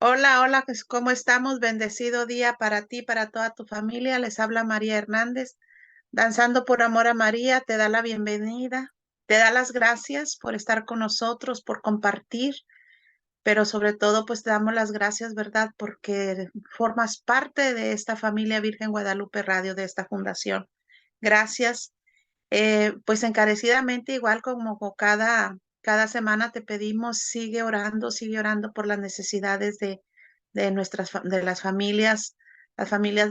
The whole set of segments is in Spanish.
Hola, hola, pues, ¿cómo estamos? Bendecido día para ti, para toda tu familia. Les habla María Hernández. Danzando por amor a María, te da la bienvenida, te da las gracias por estar con nosotros, por compartir, pero sobre todo, pues te damos las gracias, ¿verdad? Porque formas parte de esta familia Virgen Guadalupe Radio, de esta fundación. Gracias. Pues encarecidamente, igual como cada semana te pedimos, sigue orando por las necesidades de de las familias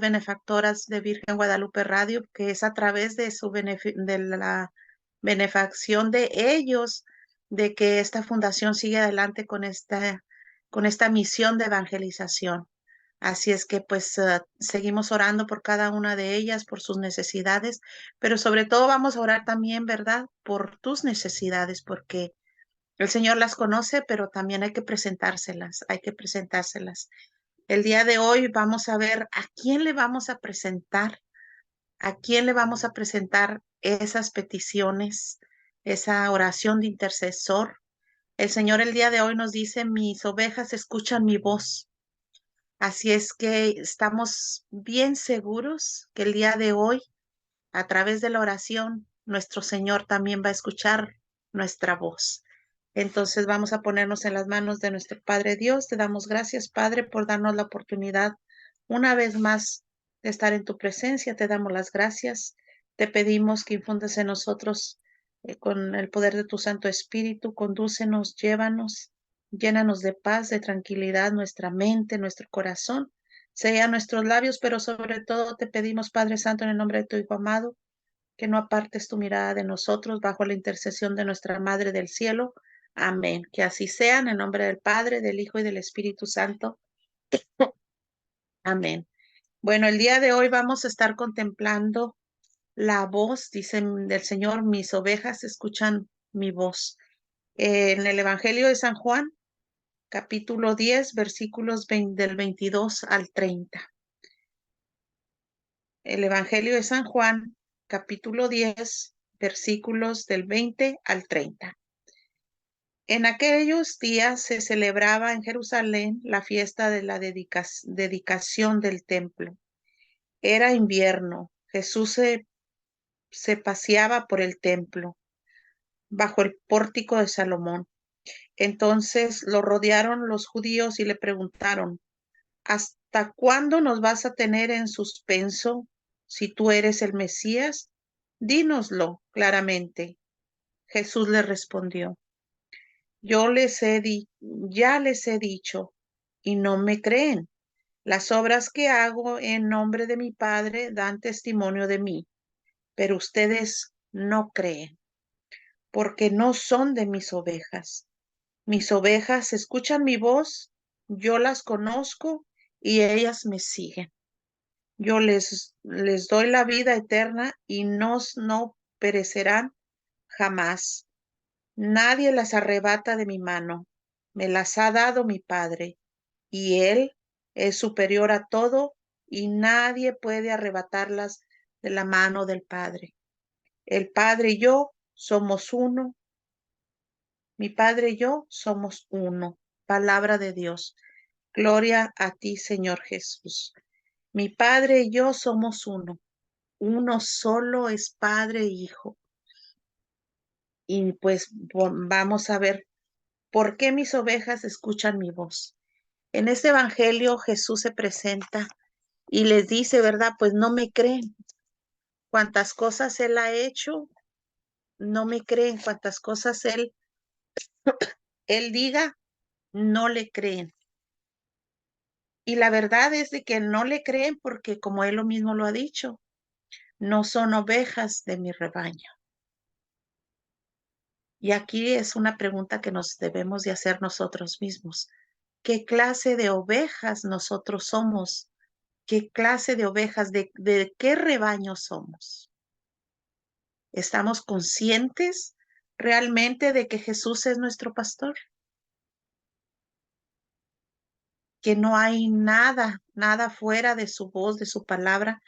benefactoras de Virgen Guadalupe Radio, que es a través de de la benefacción de ellos, de que esta fundación sigue adelante con esta misión de evangelización. Así es que pues seguimos orando por cada una de ellas, por sus necesidades, pero sobre todo vamos a orar también, ¿verdad? Por tus necesidades, porque el Señor las conoce, pero también hay que presentárselas, hay que presentárselas. El día de hoy vamos a ver a quién le vamos a presentar, a quién le vamos a presentar esas peticiones, esa oración de intercesor. El Señor el día de hoy nos dice, mis ovejas escuchan mi voz. Así es que estamos bien seguros que el día de hoy, a través de la oración, nuestro Señor también va a escuchar nuestra voz. Entonces vamos a ponernos en las manos de nuestro Padre Dios. Te damos gracias, Padre, por darnos la oportunidad una vez más de estar en tu presencia. Te damos las gracias. Te pedimos que infundas en nosotros con el poder de tu Santo Espíritu. Condúcenos, llévanos, llénanos de paz, de tranquilidad, nuestra mente, nuestro corazón. Sea nuestros labios, pero sobre todo te pedimos, Padre Santo, en el nombre de tu Hijo amado, que no apartes tu mirada de nosotros bajo la intercesión de nuestra Madre del Cielo. Amén. Que así sea en el nombre del Padre, del Hijo y del Espíritu Santo. Amén. Bueno, el día de hoy vamos a estar contemplando la voz, dicen del Señor, mis ovejas escuchan mi voz. En el Evangelio de San Juan, capítulo 10, versículos del 22 al 30. El Evangelio de San Juan, capítulo 10, versículos del 20 al 30. En aquellos días se celebraba en Jerusalén la fiesta de la dedicación del templo. Era invierno. Jesús se paseaba por el templo, bajo el pórtico de Salomón. Entonces lo rodearon los judíos y le preguntaron, ¿hasta cuándo nos vas a tener en suspenso? Si tú eres el Mesías, dínoslo claramente. Jesús le respondió, ya les he dicho, y no me creen. Las obras que hago en nombre de mi Padre dan testimonio de mí, pero ustedes no creen, porque no son de mis ovejas. Mis ovejas escuchan mi voz, yo las conozco y ellas me siguen. Yo les doy la vida eterna y no perecerán jamás. Nadie las arrebata de mi mano. Me las ha dado mi Padre, y Él es superior a todo, y nadie puede arrebatarlas de la mano del Padre. El Padre y yo somos uno. Mi Padre y yo somos uno. Palabra de Dios. Gloria a ti, Señor Jesús. Mi Padre y yo somos uno. Uno solo es Padre e Hijo. Y pues vamos a ver por qué mis ovejas escuchan mi voz. En este evangelio Jesús se presenta y les dice, ¿verdad? Pues no me creen. Cuantas cosas Él ha hecho, no me creen. Cuantas cosas Él diga, no le creen. Y la verdad es de que no le creen porque, como Él lo mismo lo ha dicho, no son ovejas de mi rebaño. Y aquí es una pregunta que nos debemos de hacer nosotros mismos. ¿Qué clase de ovejas nosotros somos? ¿Qué clase de ovejas, de qué rebaño somos? ¿Estamos conscientes realmente de que Jesús es nuestro pastor? Que no hay nada fuera de su voz, de su palabra,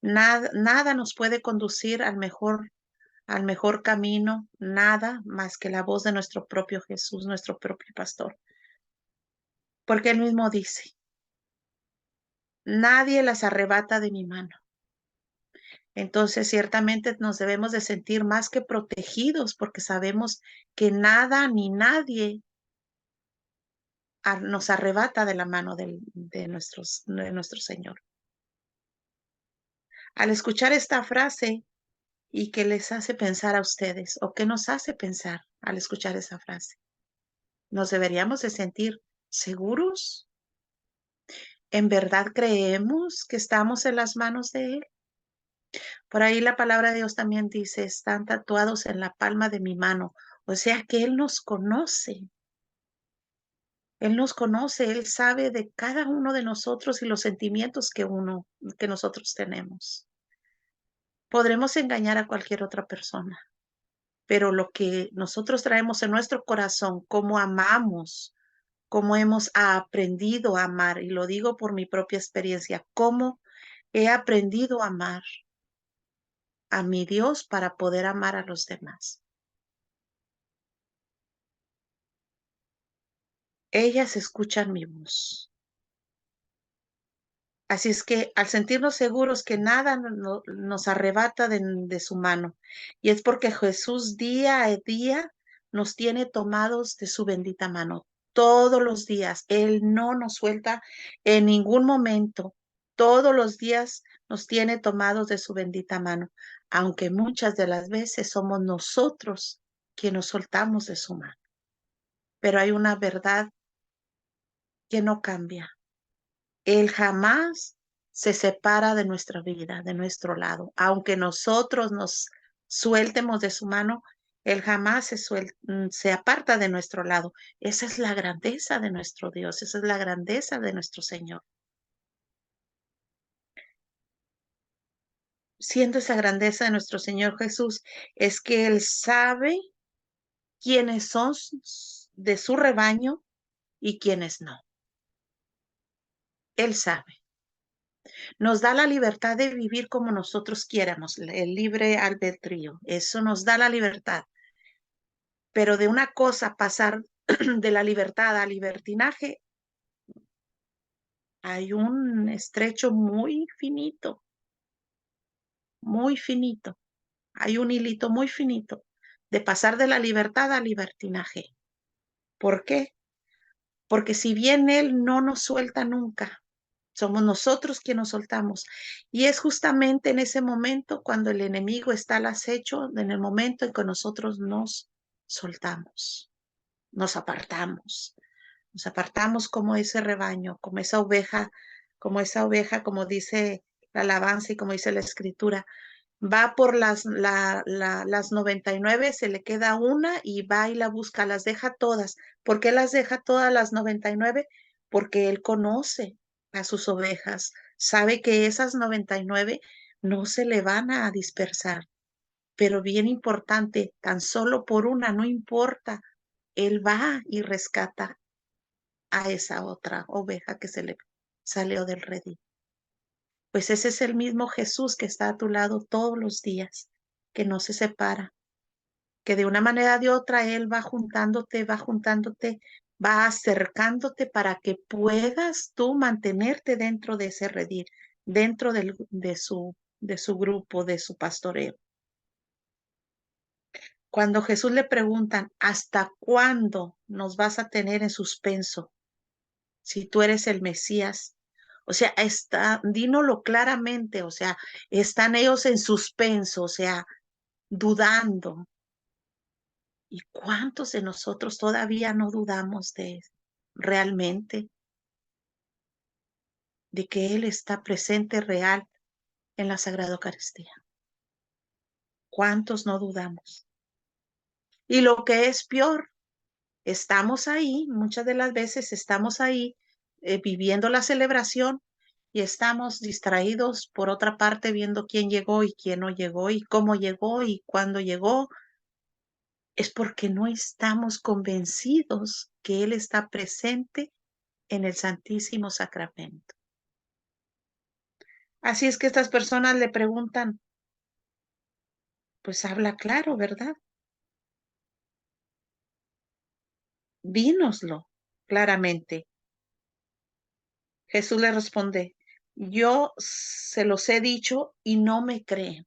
nada nos puede conducir al mejor camino, nada más que la voz de nuestro propio Jesús, nuestro propio pastor. porque Él mismo dice, nadie las arrebata de mi mano. Entonces, ciertamente nos debemos de sentir más que protegidos porque sabemos que nada ni nadie nos arrebata de la mano de nuestro Señor. Al escuchar esta frase, ¿y qué les hace pensar a ustedes? ¿O qué nos hace pensar al escuchar esa frase? ¿Nos deberíamos de sentir seguros? ¿En verdad creemos que estamos en las manos de Él? Por ahí la palabra de Dios también dice, están tatuados en la palma de mi mano. O sea que Él nos conoce. Él nos conoce, Él sabe de cada uno de nosotros y los sentimientos que nosotros tenemos. Podremos engañar a cualquier otra persona, pero lo que nosotros traemos en nuestro corazón, cómo amamos, cómo hemos aprendido a amar, y lo digo por mi propia experiencia, cómo he aprendido a amar a mi Dios para poder amar a los demás. Ellas escuchan mi voz. Así es que al sentirnos seguros que nada nos arrebata de su mano, y es porque Jesús día a día nos tiene tomados de su bendita mano. Todos los días, Él no nos suelta en ningún momento. Todos los días nos tiene tomados de su bendita mano, aunque muchas de las veces somos nosotros quienes nos soltamos de su mano. Pero hay una verdad que no cambia. Él jamás se separa de nuestra vida, de nuestro lado. Aunque nosotros nos sueltemos de su mano, Él jamás se aparta de nuestro lado. Esa es la grandeza de nuestro Dios, esa es la grandeza de nuestro Señor. Siendo esa grandeza de nuestro Señor Jesús, es que Él sabe quiénes son de su rebaño y quiénes no. Él sabe. Nos da la libertad de vivir como nosotros quieramos, el libre albedrío. Eso nos da la libertad. Pero de una cosa pasar de la libertad al libertinaje, hay un estrecho muy finito, muy finito. Hay un hilito muy finito de pasar de la libertad al libertinaje. ¿Por qué? Porque si bien Él no nos suelta nunca, somos nosotros quienes nos soltamos. Y es justamente en ese momento cuando el enemigo está al acecho, en el momento en que nosotros nos soltamos, nos apartamos. Nos apartamos como ese rebaño, como esa oveja, como dice la alabanza y como dice la escritura. Va por las 99, se le queda una y va y la busca, las deja todas. ¿Por qué las deja todas las 99? Porque él conoce a sus ovejas, sabe que esas 99 no se le van a dispersar, pero bien importante, tan solo por una, no importa, él va y rescata a esa otra oveja que se le salió del redil. Pues ese es el mismo Jesús que está a tu lado todos los días, que no se separa, que de una manera o de otra Él va juntándote, va acercándote para que puedas tú mantenerte dentro de ese redil, dentro de su grupo, de su pastoreo. Cuando Jesús le preguntan, ¿hasta cuándo nos vas a tener en suspenso? Si tú eres el Mesías. O sea, dínoslo claramente, o sea, están ellos en suspenso, o sea, dudando. ¿Y cuántos de nosotros todavía no dudamos realmente de que Él está presente real en la Sagrada Eucaristía? ¿Cuántos no dudamos? Y lo que es peor, estamos ahí, muchas de las veces estamos ahí viviendo la celebración y estamos distraídos por otra parte viendo quién llegó y quién no llegó y cómo llegó y cuándo llegó. Es porque no estamos convencidos que Él está presente en el Santísimo Sacramento. Así es que estas personas le preguntan, pues habla claro, ¿verdad? Dínoslo claramente. Jesús le responde, yo se los he dicho y no me creen.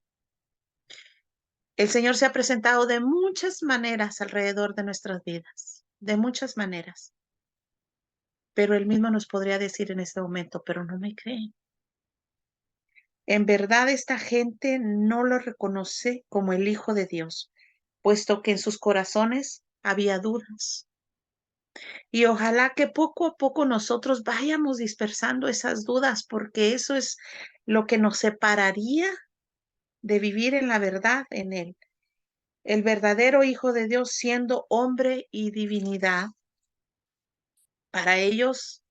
El Señor se ha presentado de muchas maneras alrededor de nuestras vidas, de muchas maneras. Pero Él mismo nos podría decir en este momento, pero no me creen. En verdad esta gente no lo reconoce como el Hijo de Dios, puesto que en sus corazones había dudas. Y ojalá que poco a poco nosotros vayamos dispersando esas dudas, porque eso es lo que nos separaría de vivir en la verdad en Él. El verdadero Hijo de Dios siendo hombre y divinidad, para ellos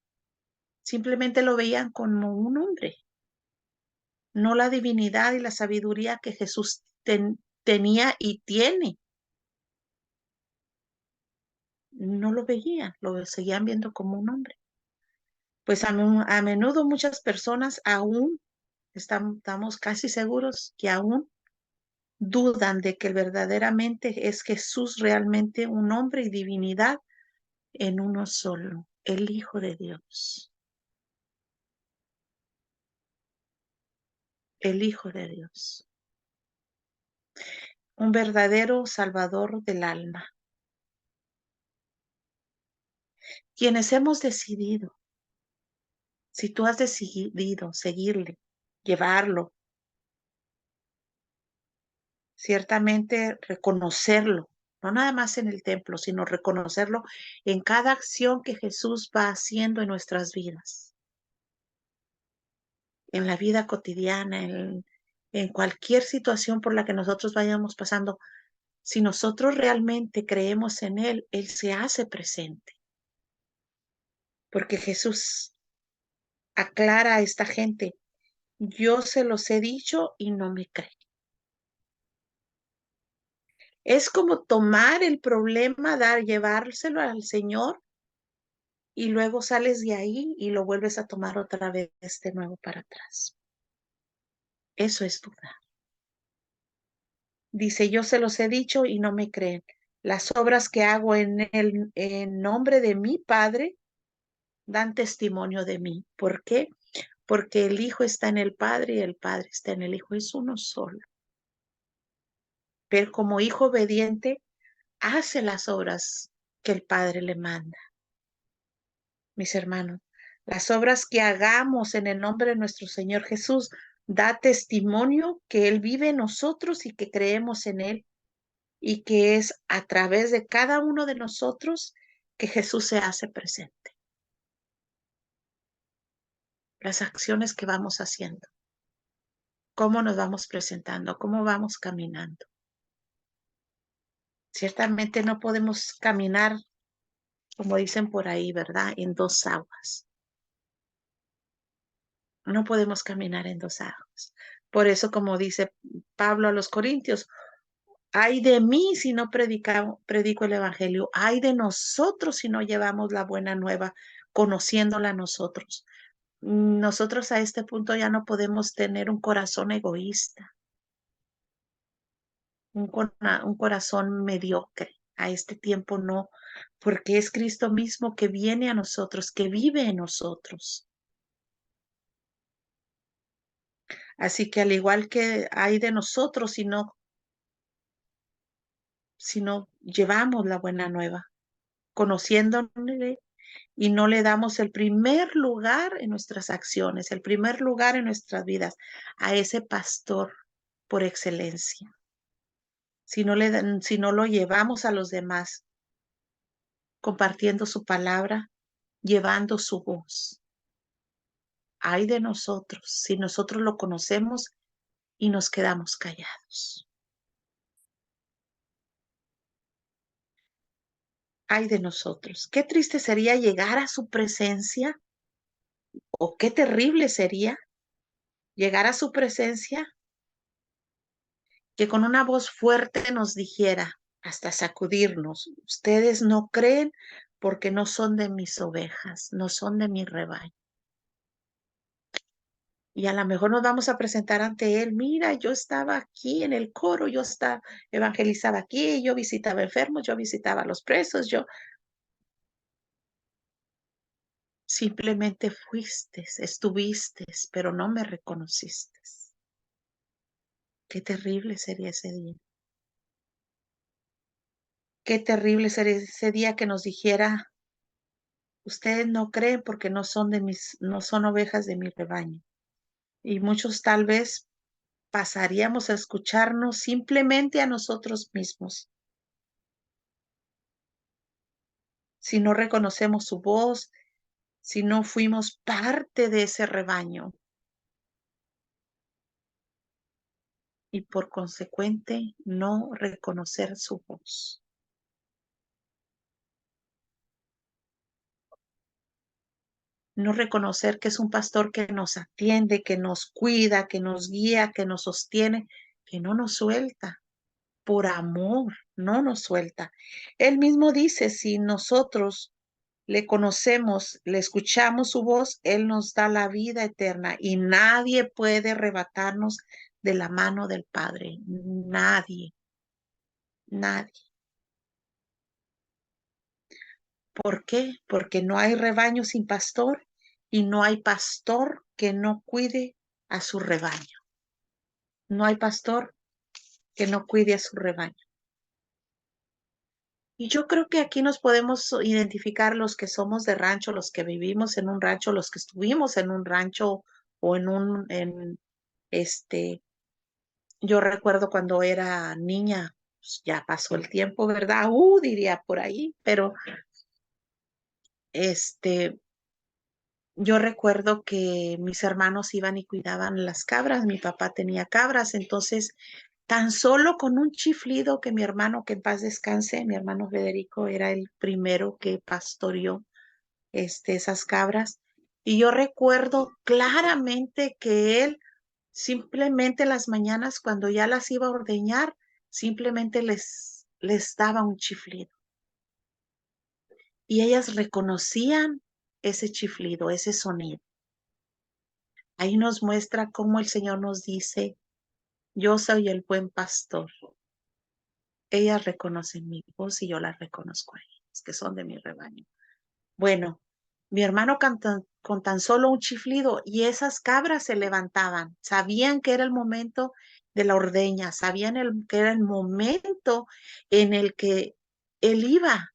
simplemente lo veían como un hombre, no la divinidad y la sabiduría que Jesús tenía y tiene. No lo veían, lo seguían viendo como un hombre. Pues a menudo muchas personas aún estamos casi seguros que aún dudan de que verdaderamente es Jesús realmente un hombre y divinidad en uno solo, el Hijo de Dios, el Hijo de Dios, un verdadero Salvador del alma. Quienes hemos decidido, si tú has decidido seguirle, llevarlo, ciertamente reconocerlo, no nada más en el templo, sino reconocerlo en cada acción que Jesús va haciendo en nuestras vidas, en la vida cotidiana, en cualquier situación por la que nosotros vayamos pasando. Si nosotros realmente creemos en Él, Él se hace presente, porque Jesús aclara a esta gente, yo se los he dicho y no me creen. Es como tomar el problema, llevárselo al Señor y luego sales de ahí y lo vuelves a tomar otra vez de nuevo para atrás. Eso es duda. Dice, yo se los he dicho y no me creen. Las obras que hago en nombre de mi Padre dan testimonio de mí. ¿Por qué? Porque el Hijo está en el Padre y el Padre está en el Hijo. Es uno solo. Pero como hijo obediente, hace las obras que el Padre le manda. Mis hermanos, las obras que hagamos en el nombre de nuestro Señor Jesús da testimonio que Él vive en nosotros y que creemos en Él y que es a través de cada uno de nosotros que Jesús se hace presente. Las acciones que vamos haciendo, cómo nos vamos presentando, cómo vamos caminando. Ciertamente no podemos caminar, como dicen por ahí, ¿verdad? En dos aguas. No podemos caminar en dos aguas. Por eso, como dice Pablo a los Corintios, ay de mí si no predico el evangelio, ay de nosotros si no llevamos la buena nueva, conociéndola nosotros. Nosotros a este punto ya no podemos tener un corazón egoísta, un corazón mediocre. A este tiempo no, porque es Cristo mismo que viene a nosotros, que vive en nosotros. Así que al igual que hay de nosotros si no llevamos la buena nueva, conociéndole y no le damos el primer lugar en nuestras acciones, el primer lugar en nuestras vidas a ese pastor por excelencia. Si no lo llevamos a los demás, compartiendo su palabra, llevando su voz. Ay de nosotros si nosotros lo conocemos y nos quedamos callados. Ay de nosotros. Qué triste sería llegar a su presencia o qué terrible sería llegar a su presencia que con una voz fuerte nos dijera, hasta sacudirnos, ustedes no creen porque no son de mis ovejas, no son de mi rebaño. Y a lo mejor nos vamos a presentar ante Él, mira, yo estaba aquí en el coro, evangelizaba aquí, yo visitaba enfermos, yo visitaba a los presos, yo, Simplemente fuiste, estuviste, pero no me reconociste. Qué terrible sería ese día. Qué terrible sería ese día que nos dijera, ustedes no creen porque no son ovejas de mi rebaño. Y muchos tal vez pasaríamos a escucharnos simplemente a nosotros mismos. Si no reconocemos su voz, si no fuimos parte de ese rebaño y por consecuente no reconocer su voz. No reconocer que es un pastor que nos atiende, que nos cuida, que nos guía, que nos sostiene, que no nos suelta. Por amor, no nos suelta. Él mismo dice, si nosotros le conocemos, le escuchamos su voz, Él nos da la vida eterna y nadie puede arrebatarnos de la mano del Padre. Nadie, nadie. ¿Por qué? Porque no hay rebaño sin pastor y no hay pastor que no cuide a su rebaño. No hay pastor que no cuide a su rebaño. Y yo creo que aquí nos podemos identificar los que somos de rancho, los que vivimos en un rancho, los que estuvimos en un rancho o yo recuerdo cuando era niña, pues ya pasó el tiempo, ¿verdad? Diría por ahí, pero este, yo recuerdo que mis hermanos iban y cuidaban las cabras, mi papá tenía cabras, entonces tan solo con un chiflido que mi hermano, que en paz descanse, mi hermano Federico era el primero que pastoreó esas cabras. Y yo recuerdo claramente que él simplemente las mañanas cuando ya las iba a ordeñar, simplemente les daba un chiflido. Y ellas reconocían ese chiflido, ese sonido. Ahí nos muestra cómo el Señor nos dice, yo soy el buen pastor. Ellas reconocen mi voz y yo las reconozco a ellas, que son de mi rebaño. Bueno, mi hermano canta con tan solo un chiflido y esas cabras se levantaban. Sabían que era el momento de la ordeña, sabían que era el momento en el que él iba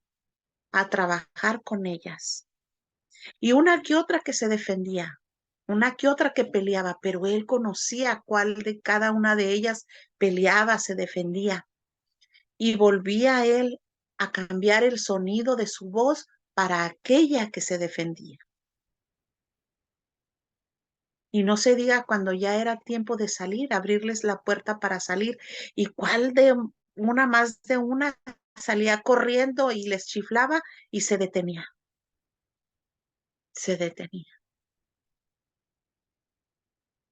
a trabajar con ellas. Y una que otra que se defendía, una que otra que peleaba, pero él conocía cuál de cada una de ellas peleaba, se defendía. Y volvía él a cambiar el sonido de su voz para aquella que se defendía. Y no se diga cuando ya era tiempo de salir, abrirles la puerta para salir. Y cuál de una más de una salía corriendo y les chiflaba y se detenía. Se detenía.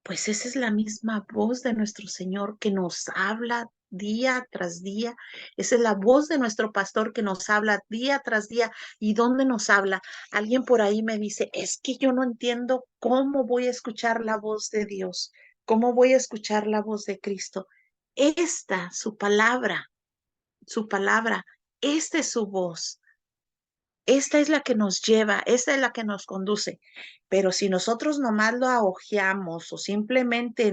Pues esa es la misma voz de nuestro Señor que nos habla día tras día. Esa es la voz de nuestro pastor que nos habla día tras día. ¿Y dónde nos habla? Alguien por ahí me dice, es que yo no entiendo cómo voy a escuchar la voz de Dios, cómo voy a escuchar la voz de Cristo. Esta, su palabra, esta es su voz. Esta es la que nos lleva, esta es la que nos conduce. Pero si nosotros nomás lo aojeamos o simplemente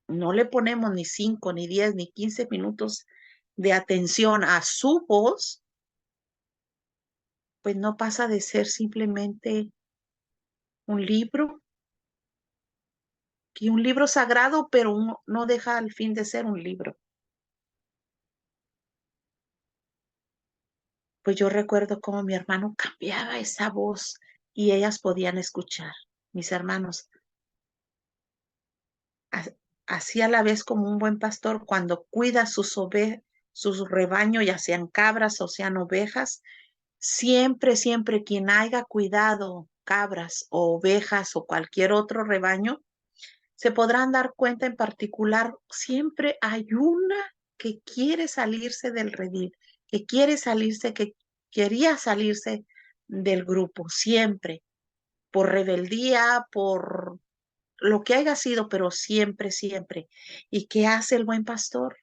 no le ponemos ni 5, ni 10, ni 15 minutos de atención a su voz, pues no pasa de ser simplemente un libro, y un libro sagrado, pero no deja al fin de ser un libro. Pues yo recuerdo cómo mi hermano cambiaba esa voz y ellas podían escuchar, mis hermanos. Así a la vez como un buen pastor cuando cuida sus rebaños, ya sean cabras o sean ovejas, siempre, siempre quien haya cuidado cabras o ovejas o cualquier otro rebaño, se podrán dar cuenta en particular, siempre hay una que quiere salirse del redil, que quiere salirse, que quería salirse del grupo, siempre, por rebeldía, por lo que haya sido, pero siempre, siempre. ¿Y qué hace el buen pastor?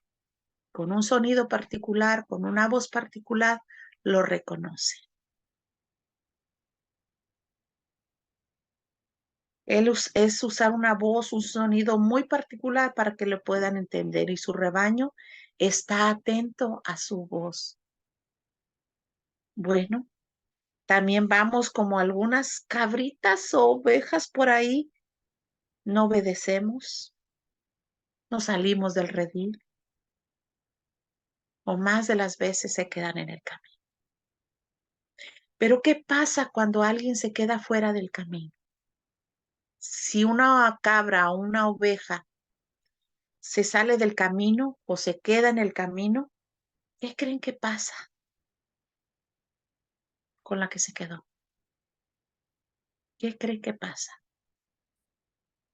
Con un sonido particular, con una voz particular, lo reconoce. Es usar una voz, un sonido muy particular para que lo puedan entender y su rebaño está atento a su voz. Bueno, también vamos como algunas cabritas o ovejas por ahí, no obedecemos, no salimos del redil o más de las veces se quedan en el camino. Pero ¿qué pasa cuando alguien se queda fuera del camino? Si una cabra o una oveja se sale del camino o se queda en el camino, ¿qué creen que pasa con la que se quedó? ¿Qué creen que pasa?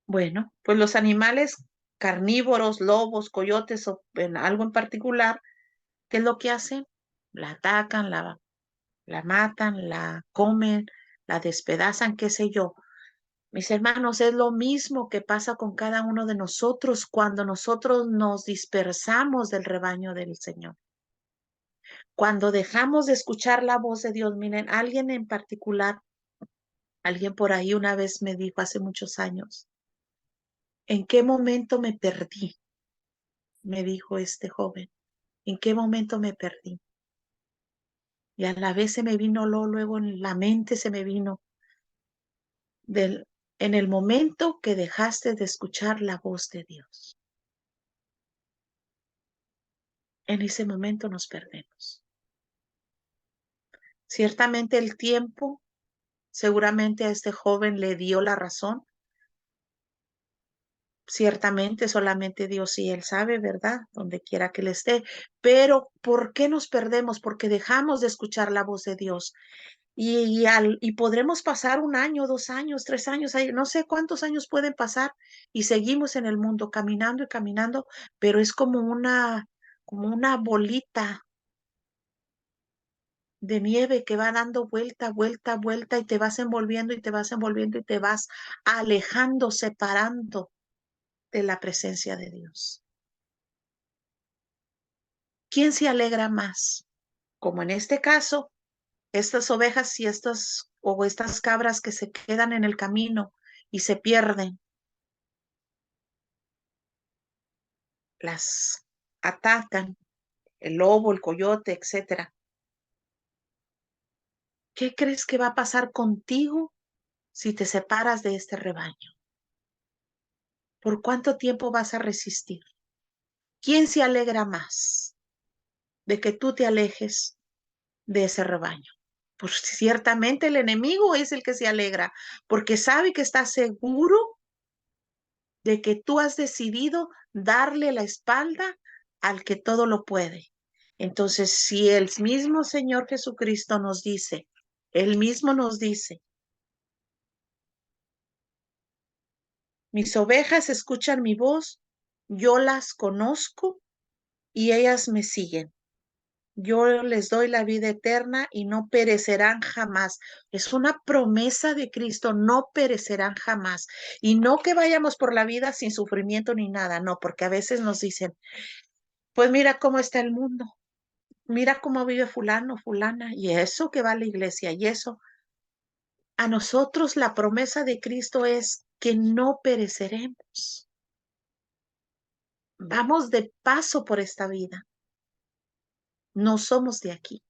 Bueno, pues los animales carnívoros, lobos, coyotes o en algo en particular, ¿qué es lo que hacen? La atacan, la matan, la comen, la despedazan, qué sé yo. Mis hermanos, es lo mismo que pasa con cada uno de nosotros cuando nosotros nos dispersamos del rebaño del Señor. Cuando dejamos de escuchar la voz de Dios, miren, alguien en particular, alguien por ahí una vez me dijo hace muchos años, ¿en qué momento me perdí? Me dijo este joven, ¿en qué momento me perdí? Y a la vez se me vino luego en la mente, se me vino del, en el momento que dejaste de escuchar la voz de Dios. En ese momento nos perdemos. Ciertamente el tiempo, seguramente a este joven le dio la razón. Ciertamente solamente Dios y Él sabe, ¿verdad? Donde quiera que Él esté. Pero ¿por qué nos perdemos? Porque dejamos de escuchar la voz de Dios. Y podremos pasar 1 año, 2 años, 3 años, no sé cuántos años pueden pasar y seguimos en el mundo caminando y caminando, pero es como una bolita de nieve que va dando vuelta, vuelta, vuelta y te vas envolviendo y te vas envolviendo y te vas alejando, separando de la presencia de Dios. ¿Quién se alegra más? Como en este caso, estas ovejas y estas cabras que se quedan en el camino y se pierden, las atacan, el lobo, el coyote, etcétera. ¿Qué crees que va a pasar contigo si te separas de este rebaño? ¿Por cuánto tiempo vas a resistir? ¿Quién se alegra más de que tú te alejes de ese rebaño? Pues ciertamente el enemigo es el que se alegra, porque sabe que está seguro de que tú has decidido darle la espalda al que todo lo puede. Entonces, si el mismo Señor Jesucristo nos dice, Él mismo nos dice, mis ovejas escuchan mi voz, yo las conozco y ellas me siguen. Yo les doy la vida eterna y no perecerán jamás. Es una promesa de Cristo, no perecerán jamás. Y no que vayamos por la vida sin sufrimiento ni nada, no, porque a veces nos dicen, pues mira cómo está el mundo, mira cómo vive fulano, fulana, y eso que va a la iglesia, y eso. A nosotros la promesa de Cristo es que no pereceremos. Vamos de paso por esta vida. No somos de aquí.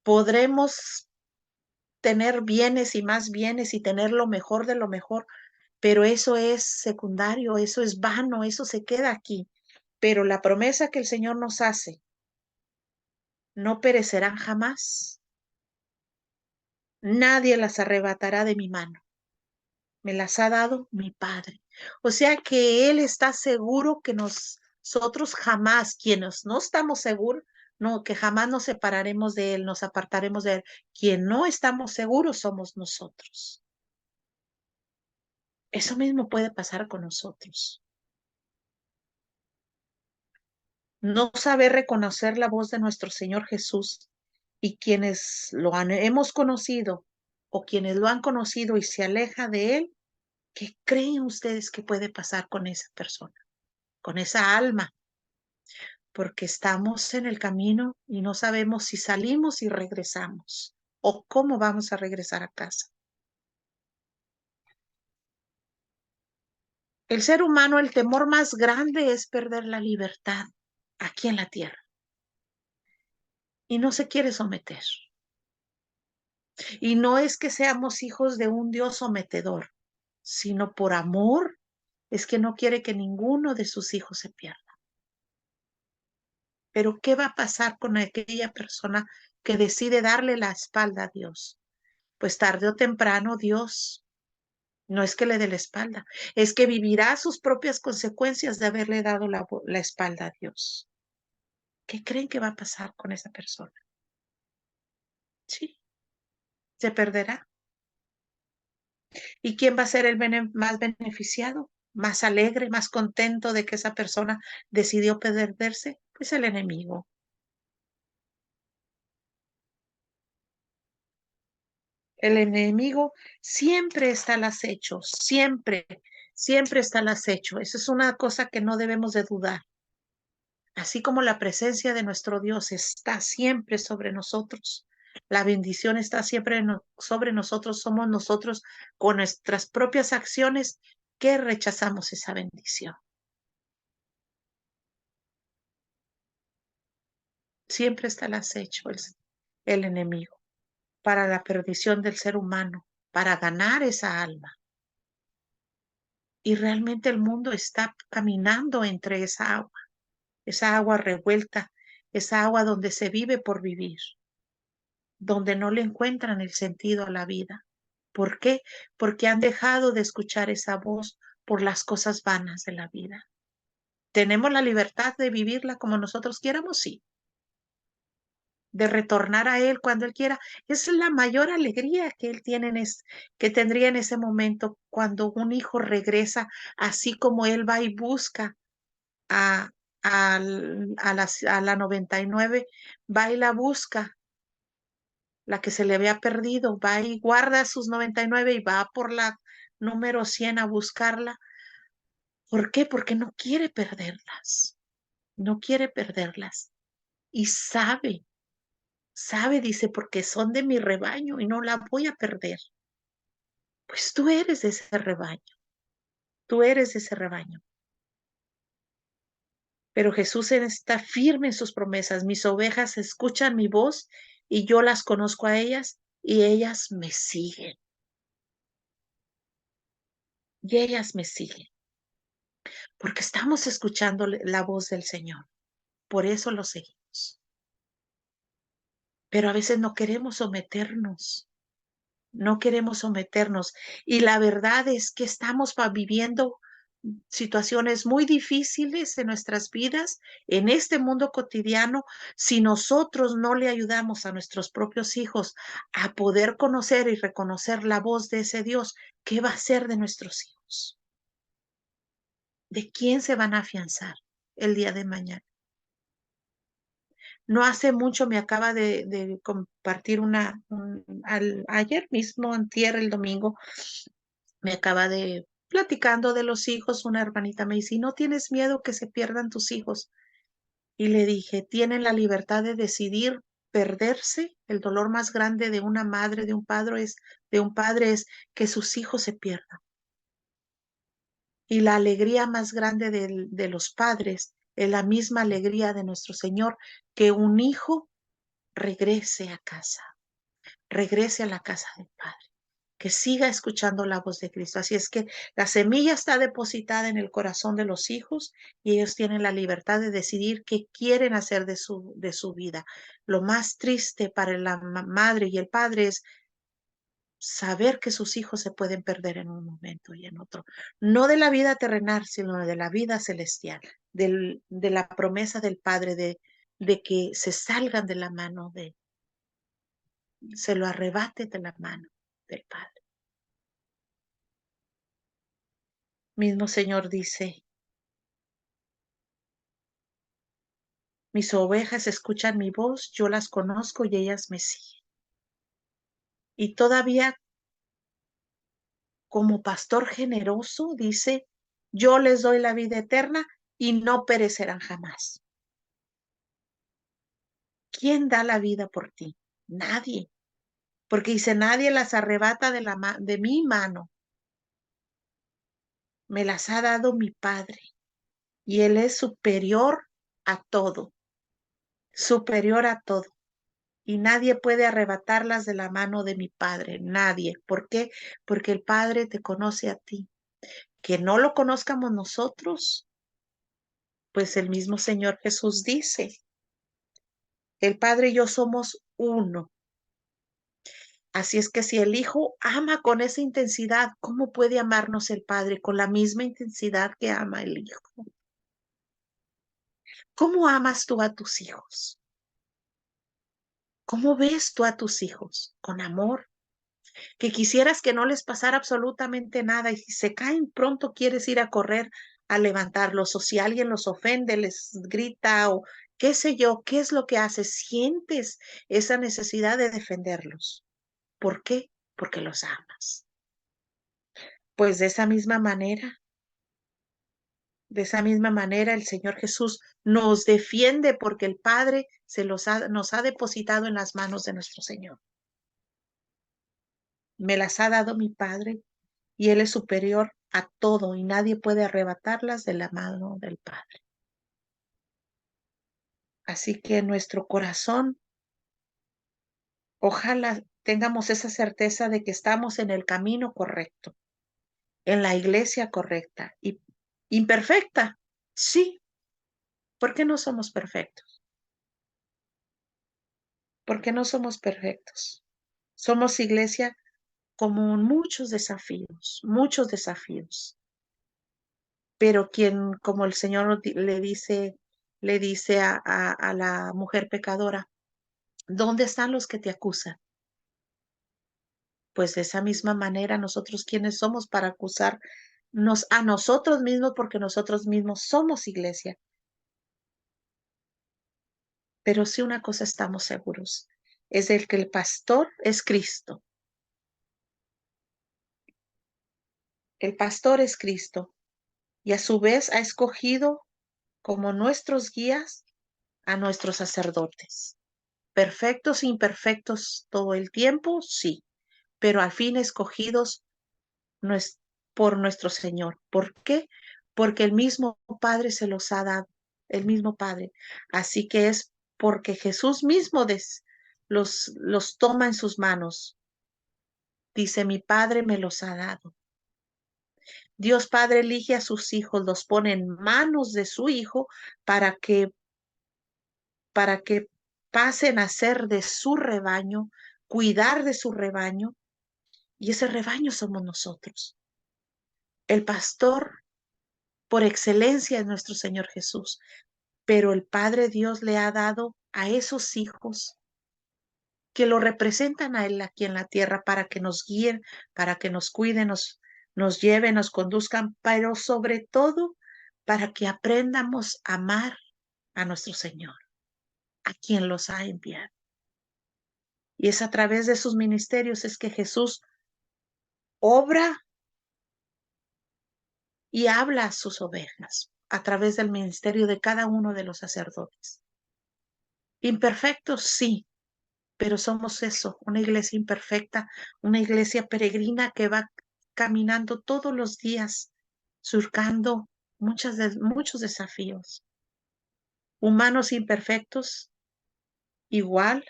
Podremos tener bienes y más bienes y tener lo mejor de lo mejor, pero eso es secundario, eso es vano, eso se queda aquí. Pero la promesa que el Señor nos hace, no perecerán jamás. Nadie las arrebatará de mi mano. Me las ha dado mi Padre. O sea que Él está seguro que nosotros jamás, quienes no estamos seguros, no, que jamás nos separaremos de Él, nos apartaremos de Él. Quien no estamos seguros somos nosotros. Eso mismo puede pasar con nosotros. No saber reconocer la voz de nuestro Señor Jesús y quienes hemos conocido o quienes lo han conocido y se aleja de Él, ¿qué creen ustedes que puede pasar con esa persona, con esa alma? Porque estamos en el camino y no sabemos si salimos y regresamos o cómo vamos a regresar a casa. El ser humano, el temor más grande es perder la libertad aquí en la tierra y no se quiere someter. Y no es que seamos hijos de un Dios sometedor, sino por amor es que no quiere que ninguno de sus hijos se pierda. Pero ¿qué va a pasar con aquella persona que decide darle la espalda a Dios? Pues tarde o temprano Dios no es que le dé la espalda, es que vivirá sus propias consecuencias de haberle dado la espalda a Dios. ¿Qué creen que va a pasar con esa persona? Sí, se perderá. ¿Y quién va a ser el más beneficiado? Más alegre, más contento de que esa persona decidió perderse, pues el enemigo. El enemigo siempre está al acecho, siempre, siempre está al acecho. Eso es una cosa que no debemos de dudar. Así como la presencia de nuestro Dios está siempre sobre nosotros, la bendición está siempre sobre nosotros, somos nosotros con nuestras propias acciones que rechazamos esa bendición. Siempre está al acecho el enemigo para la perdición del ser humano, para ganar esa alma. Y realmente el mundo está caminando entre esa agua revuelta, esa agua donde se vive por vivir, donde no le encuentran el sentido a la vida. ¿Por qué? Porque han dejado de escuchar esa voz por las cosas vanas de la vida. ¿Tenemos la libertad de vivirla como nosotros quieramos? Sí. De retornar a Él cuando Él quiera. Es la mayor alegría que Él tiene que tendría en ese momento cuando un hijo regresa, así como Él va y busca a, a la 99, va y la busca, la que se le había perdido, va y guarda sus 99 y va por la número 100 a buscarla. ¿Por qué? Porque no quiere perderlas, no quiere perderlas. Y sabe, dice, porque son de mi rebaño y no la voy a perder. Pues tú eres de ese rebaño, tú eres de ese rebaño. Pero Jesús está firme en sus promesas. Mis ovejas escuchan mi voz y yo las conozco a ellas y ellas me siguen. Y ellas me siguen. Porque estamos escuchando la voz del Señor. Por eso lo seguimos. Pero a veces no queremos someternos. No queremos someternos. Y la verdad es que estamos viviendo situaciones muy difíciles en nuestras vidas, en este mundo cotidiano, si nosotros no le ayudamos a nuestros propios hijos a poder conocer y reconocer la voz de ese Dios, ¿qué va a ser de nuestros hijos? ¿De quién se van a afianzar el día de mañana? No hace mucho me acaba de compartir ayer mismo, antier, el domingo, me acaba de platicando de los hijos, una hermanita me dice, ¿no tienes miedo que se pierdan tus hijos? Y le dije, tienen la libertad de decidir perderse. El dolor más grande de una madre, de un padre es que sus hijos se pierdan. Y la alegría más grande de los padres es la misma alegría de nuestro Señor, que un hijo regrese a casa, regrese a la casa del Padre, que siga escuchando la voz de Cristo. Así es que la semilla está depositada en el corazón de los hijos y ellos tienen la libertad de decidir qué quieren hacer de su vida. Lo más triste para la madre y el padre es saber que sus hijos se pueden perder en un momento y en otro. No de la vida terrenal, sino de la vida celestial, de la promesa del Padre de que se salgan de la mano se lo arrebate de la mano del Padre. Mismo Señor dice, mis ovejas escuchan mi voz, yo las conozco y ellas me siguen. Y todavía como pastor generoso dice, yo les doy la vida eterna y no perecerán jamás. ¿Quién da la vida por ti? Nadie. Porque dice, nadie las arrebata de mi mano. me las ha dado mi Padre y Él es superior a todo, superior a todo. Y nadie puede arrebatarlas de la mano de mi Padre, nadie. ¿Por qué? Porque el Padre te conoce a ti. Que no lo conozcamos nosotros, pues el mismo Señor Jesús dice, el Padre y yo somos uno. Así es que si el Hijo ama con esa intensidad, ¿cómo puede amarnos el Padre con la misma intensidad que ama el Hijo? ¿Cómo amas tú a tus hijos? ¿Cómo ves tú a tus hijos? Con amor, que quisieras que no les pasara absolutamente nada y si se caen pronto quieres ir a correr a levantarlos o si alguien los ofende, les grita o qué sé yo, ¿qué es lo que haces? Sientes esa necesidad de defenderlos. ¿Por qué? Porque los amas. Pues de esa misma manera el Señor Jesús nos defiende porque el Padre nos ha depositado en las manos de nuestro Señor. Me las ha dado mi Padre y Él es superior a todo y nadie puede arrebatarlas de la mano del Padre. Así que en nuestro corazón, ojalá tengamos esa certeza de que estamos en el camino correcto, en la iglesia correcta y imperfecta. Sí, ¿por qué no somos perfectos? ¿Por qué no somos perfectos? Somos iglesia con muchos desafíos. Pero quien, como el Señor le dice a la mujer pecadora, ¿dónde están los que te acusan? Pues de esa misma manera, nosotros quienes somos para acusarnos a nosotros mismos, porque nosotros mismos somos iglesia. Pero sí una cosa estamos seguros, es el que el pastor es Cristo. El pastor es Cristo y a su vez ha escogido como nuestros guías a nuestros sacerdotes. Perfectos e imperfectos todo el tiempo, sí, pero al fin escogidos por nuestro Señor. ¿Por qué? Porque el mismo Padre se los ha dado, el mismo Padre. Así que es porque Jesús mismo los toma en sus manos. Dice, mi Padre me los ha dado. Dios Padre elige a sus hijos, los pone en manos de su Hijo para que, para que pasen a ser de su rebaño, cuidar de su rebaño, y ese rebaño somos nosotros. El pastor por excelencia es nuestro Señor Jesús, pero el Padre Dios le ha dado a esos hijos que lo representan a Él aquí en la tierra para que nos guíen, para que nos cuiden, nos lleven, nos conduzcan, pero sobre todo para que aprendamos a amar a nuestro Señor, a quien los ha enviado. Y es a través de sus ministerios es que Jesús obra y habla a sus ovejas a través del ministerio de cada uno de los sacerdotes. Imperfectos, sí, pero somos eso, una iglesia imperfecta, una iglesia peregrina que va caminando todos los días, surcando muchos desafíos. Humanos imperfectos, igual,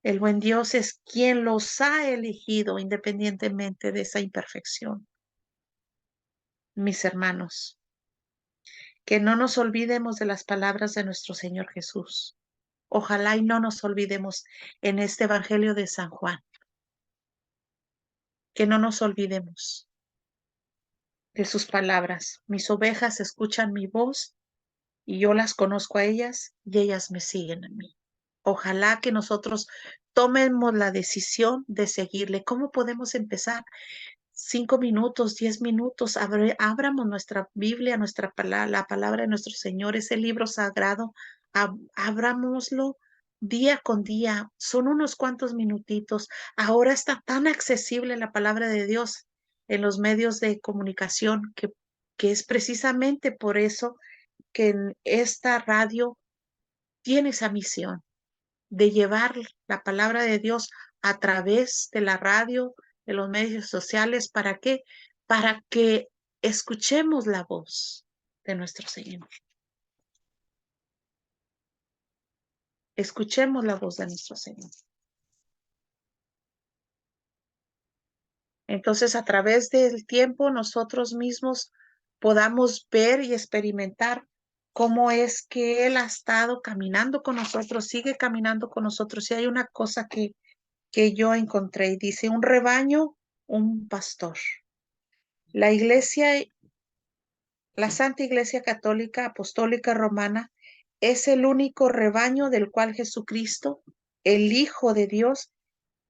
el buen Dios es quien los ha elegido independientemente de esa imperfección. Mis hermanos, que no nos olvidemos de las palabras de nuestro Señor Jesús. Ojalá y no nos olvidemos en este Evangelio de San Juan, que no nos olvidemos de sus palabras. Mis ovejas escuchan mi voz y yo las conozco a ellas y ellas me siguen a mí. Ojalá que nosotros tomemos la decisión de seguirle. ¿Cómo podemos empezar? 5 minutos, 10 minutos, abramos nuestra Biblia, la palabra de nuestro Señor, ese libro sagrado, abrámoslo día con día, son unos cuantos minutitos. Ahora está tan accesible la palabra de Dios en los medios de comunicación que es precisamente por eso que en esta radio tiene esa misión de llevar la palabra de Dios a través de la radio, de los medios sociales. ¿Para qué? Para que escuchemos la voz de nuestro Señor. Escuchemos la voz de nuestro Señor. Entonces, a través del tiempo, nosotros mismos podamos ver y experimentar cómo es que Él ha estado caminando con nosotros, sigue caminando con nosotros. Y hay una cosa que yo encontré, y dice, un rebaño, un pastor. La iglesia, la Santa Iglesia Católica Apostólica Romana, es el único rebaño del cual Jesucristo, el Hijo de Dios,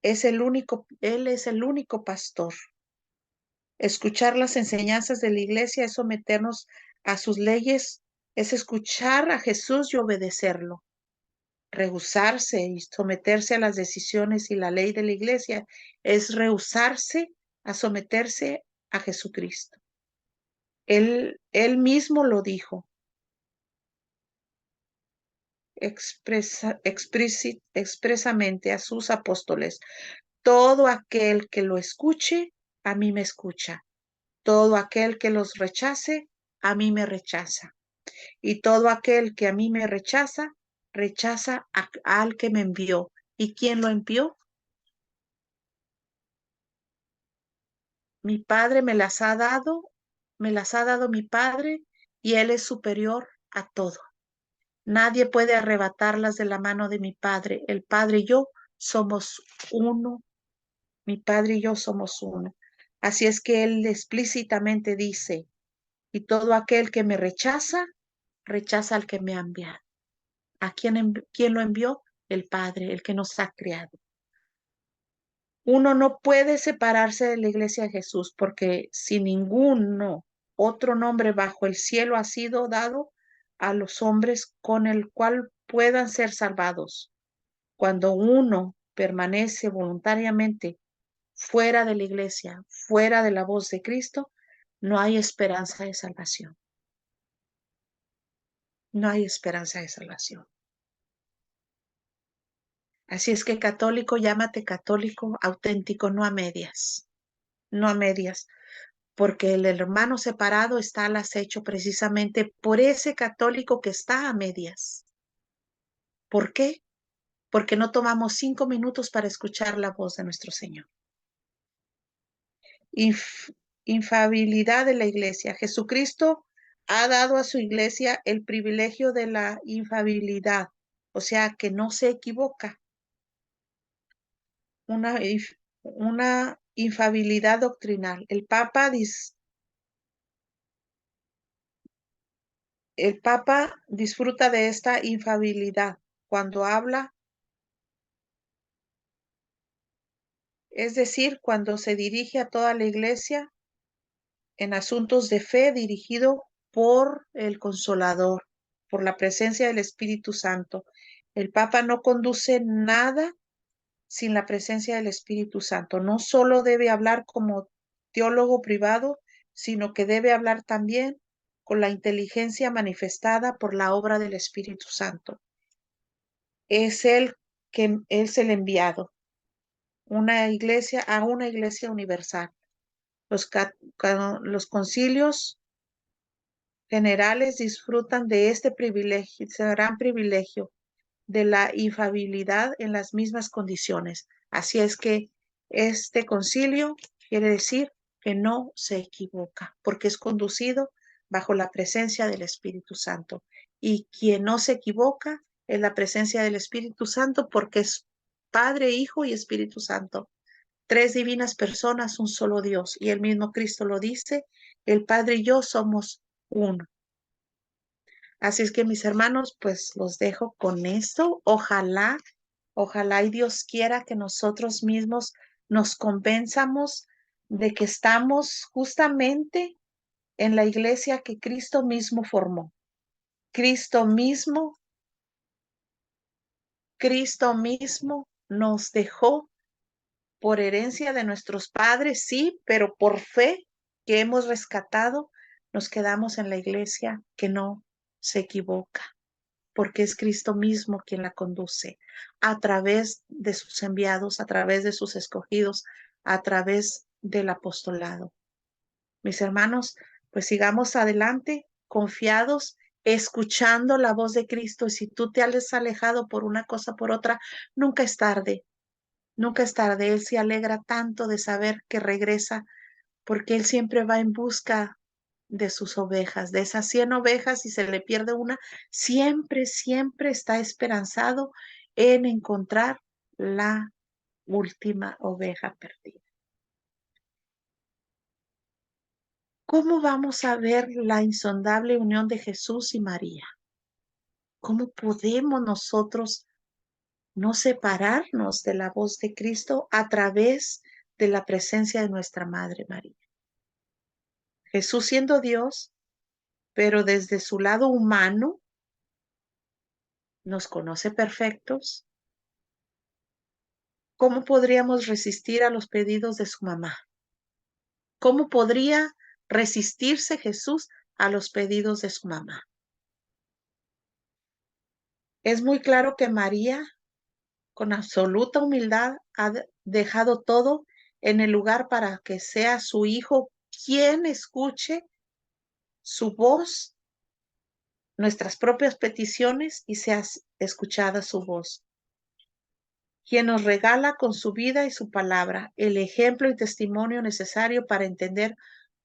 Él es el único pastor. Escuchar las enseñanzas de la iglesia es someternos a sus leyes, es escuchar a Jesús y obedecerlo. Rehusarse y someterse a las decisiones y la ley de la iglesia es rehusarse a someterse a Jesucristo. Él mismo lo dijo expresamente a sus apóstoles. Todo aquel que lo escuche, a mí me escucha. Todo aquel que los rechace, a mí me rechaza. Y todo aquel que a mí me rechaza, rechaza al que me envió. ¿Y quién lo envió? Mi Padre me las ha dado mi Padre, y Él es superior a todo. Nadie puede arrebatarlas de la mano de mi Padre. El Padre y yo somos uno. Mi Padre y yo somos uno. Así es que Él explícitamente dice, y todo aquel que me rechaza, rechaza al que me ha enviado. ¿A quién lo envió? El Padre, el que nos ha creado. Uno no puede separarse de la iglesia de Jesús, porque si ninguno otro nombre bajo el cielo ha sido dado a los hombres con el cual puedan ser salvados. Cuando uno permanece voluntariamente fuera de la iglesia, fuera de la voz de Cristo, no hay esperanza de salvación. No hay esperanza de salvación. Así es que católico, llámate católico auténtico, no a medias, no a medias, porque el hermano separado está al acecho precisamente por ese católico que está a medias. ¿Por qué? Porque no tomamos 5 minutos para escuchar la voz de nuestro Señor. Infabilidad de la iglesia. Jesucristo ha dado a su iglesia el privilegio de la infabilidad, o sea, que no se equivoca. Una infabilidad doctrinal. El Papa disfruta de esta infabilidad cuando habla, es decir, cuando se dirige a toda la iglesia en asuntos de fe dirigido por el Consolador, por la presencia del Espíritu Santo. El Papa no conduce nada sin la presencia del Espíritu Santo. No solo debe hablar como teólogo privado, sino que debe hablar también con la inteligencia manifestada por la obra del Espíritu Santo. Es él que es el enviado, una iglesia universal. Los concilios generales disfrutan de este privilegio, ese gran privilegio de la infabilidad en las mismas condiciones. Así es que este concilio quiere decir que no se equivoca, porque es conducido bajo la presencia del Espíritu Santo. Y quien no se equivoca es la presencia del Espíritu Santo, porque es Padre, Hijo y Espíritu Santo. Tres divinas personas, un solo Dios. Y el mismo Cristo lo dice, el Padre y yo somos uno. Así es que mis hermanos, pues los dejo con esto. Ojalá y Dios quiera que nosotros mismos nos convenzamos de que estamos justamente en la iglesia que Cristo mismo formó. Cristo mismo, Cristo mismo nos dejó por herencia de nuestros padres, sí, pero por fe que hemos rescatado, nos quedamos en la iglesia que no se equivoca, porque es Cristo mismo quien la conduce a través de sus enviados, a través de sus escogidos, a través del apostolado. Mis hermanos, pues sigamos adelante, confiados, escuchando la voz de Cristo. Y si tú te has alejado por una cosa, por otra, nunca es tarde, nunca es tarde. Él se alegra tanto de saber que regresa, porque Él siempre va en busca de sus ovejas, de esas 100 ovejas, y se le pierde una, siempre, siempre está esperanzado en encontrar la última oveja perdida. ¿Cómo vamos a ver la insondable unión de Jesús y María? ¿Cómo podemos nosotros no separarnos de la voz de Cristo a través de la presencia de nuestra Madre María? Jesús siendo Dios, pero desde su lado humano, nos conoce perfectos. ¿Cómo podríamos resistir a los pedidos de su mamá? ¿Cómo podría resistirse Jesús a los pedidos de su mamá? Es muy claro que María, con absoluta humildad, ha dejado todo en el lugar para que sea su hijo quien escuche su voz, nuestras propias peticiones, y sea escuchada su voz, quien nos regala con su vida y su palabra el ejemplo y testimonio necesario para entender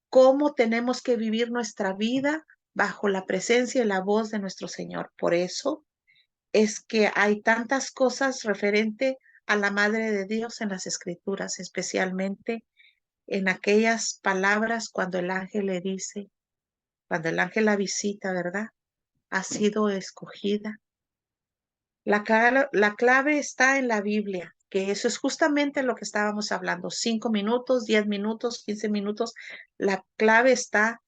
cómo tenemos que vivir nuestra vida bajo la presencia y la voz de nuestro Señor. Por eso es que hay tantas cosas referente a la Madre de Dios en las Escrituras, especialmente en aquellas palabras cuando el ángel le dice, cuando el ángel la visita, ¿verdad? Ha sido escogida. La clave está en la Biblia, que eso es justamente lo que estábamos hablando, 5 minutos, 10 minutos, 15 minutos. La clave está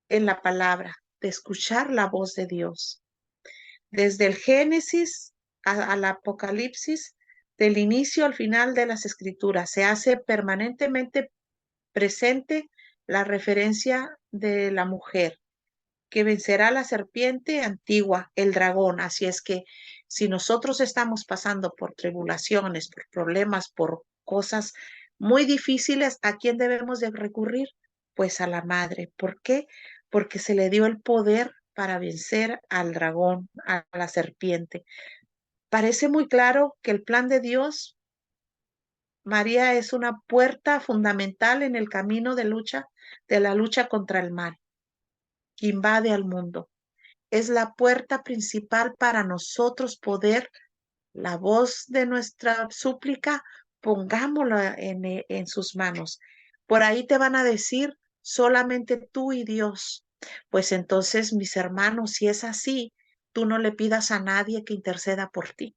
en la palabra, de escuchar la voz de Dios. Desde el Génesis al Apocalipsis, del inicio al final de las Escrituras, se hace permanentemente presente la referencia de la mujer, que vencerá la serpiente antigua, el dragón. Así es que si nosotros estamos pasando por tribulaciones, por problemas, por cosas muy difíciles, ¿a quién debemos de recurrir? Pues a la madre. ¿Por qué? Porque se le dio el poder para vencer al dragón, a la serpiente. Parece muy claro que el plan de Dios, María es una puerta fundamental en el camino de la lucha contra el mal que invade al mundo. Es la puerta principal para nosotros poder, la voz de nuestra súplica, pongámosla en sus manos. Por ahí te van a decir, solamente tú y Dios. Pues entonces, mis hermanos, si es así, tú no le pidas a nadie que interceda por ti.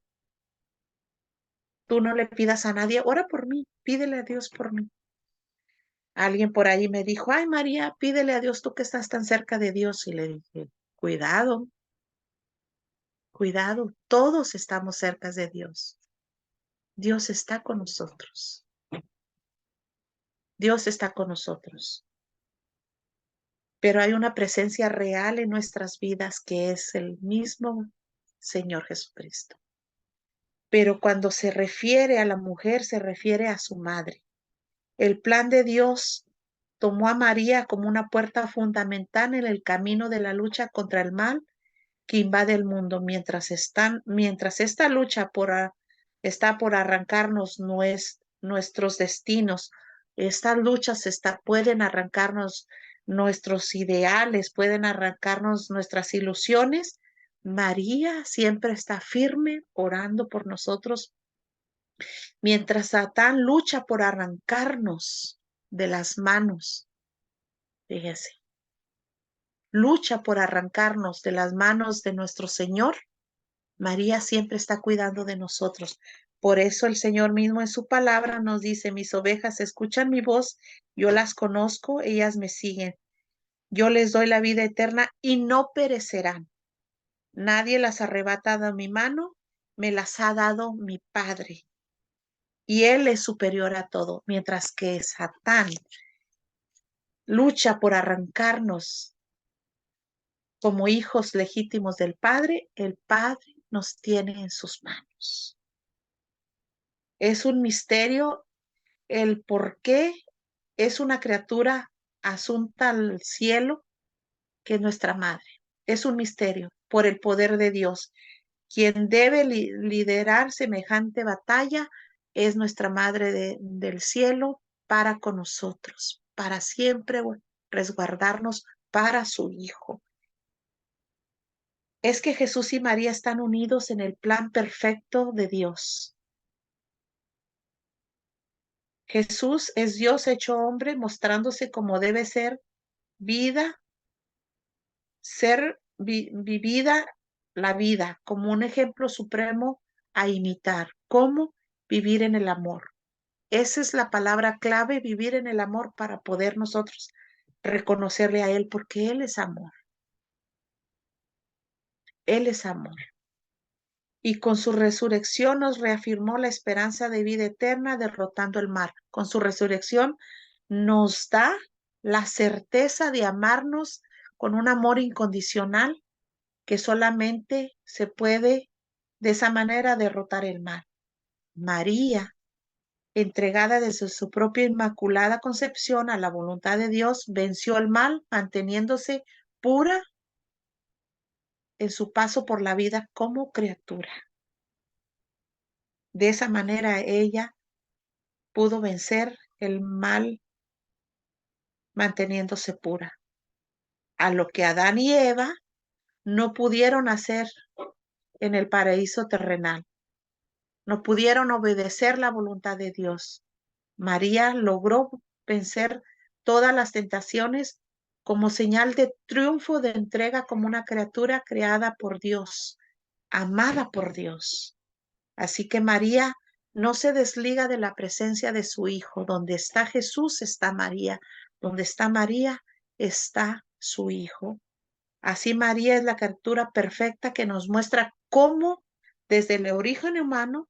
Tú no le pidas a nadie, ora por mí, pídele a Dios por mí. Alguien por ahí me dijo, ay María, pídele a Dios tú que estás tan cerca de Dios. Y le dije, cuidado, cuidado, todos estamos cerca de Dios. Dios está con nosotros. Dios está con nosotros. Pero hay una presencia real en nuestras vidas que es el mismo Señor Jesucristo. Pero cuando se refiere a la mujer, se refiere a su madre. El plan de Dios tomó a María como una puerta fundamental en el camino de la lucha contra el mal que invade el mundo, mientras esta lucha está por arrancarnos nuestros destinos. Estas luchas pueden arrancarnos nuestros ideales, pueden arrancarnos nuestras ilusiones. María siempre está firme orando por nosotros, mientras Satán lucha por arrancarnos de las manos. Fíjese, lucha por arrancarnos de las manos de nuestro Señor. María siempre está cuidando de nosotros. Por eso el Señor mismo en su palabra nos dice, mis ovejas escuchan mi voz, yo las conozco, ellas me siguen. Yo les doy la vida eterna y no perecerán. Nadie las ha arrebatado de mi mano, me las ha dado mi Padre. Y Él es superior a todo, mientras que Satán lucha por arrancarnos como hijos legítimos del Padre, el Padre nos tiene en sus manos. Es un misterio el por qué es una criatura asunta al cielo, que es nuestra madre. Es un misterio por el poder de Dios. Quien debe liderar semejante batalla es nuestra Madre del cielo para con nosotros, para siempre resguardarnos para su Hijo. Es que Jesús y María están unidos en el plan perfecto de Dios. Jesús es Dios hecho hombre, mostrándose como debe ser vida, ser vivida la vida como un ejemplo supremo a imitar. ¿Cómo? Vivir en el amor. Esa es la palabra clave, vivir en el amor para poder nosotros reconocerle a Él, porque Él es amor. Él es amor. Y con su resurrección nos reafirmó la esperanza de vida eterna, derrotando el mal. Con su resurrección nos da la certeza de amarnos con un amor incondicional que solamente se puede de esa manera derrotar el mal. María, entregada desde su propia inmaculada concepción a la voluntad de Dios, venció el mal, manteniéndose pura en su paso por la vida como criatura. De esa manera ella pudo vencer el mal manteniéndose pura, a lo que Adán y Eva no pudieron hacer en el paraíso terrenal, no pudieron obedecer la voluntad de Dios. María logró vencer todas las tentaciones como señal de triunfo de entrega como una criatura creada por Dios, amada por Dios. Así que María no se desliga de la presencia de su Hijo. Donde está Jesús está María. Donde está María está su Hijo. Así María es la criatura perfecta que nos muestra cómo desde el origen humano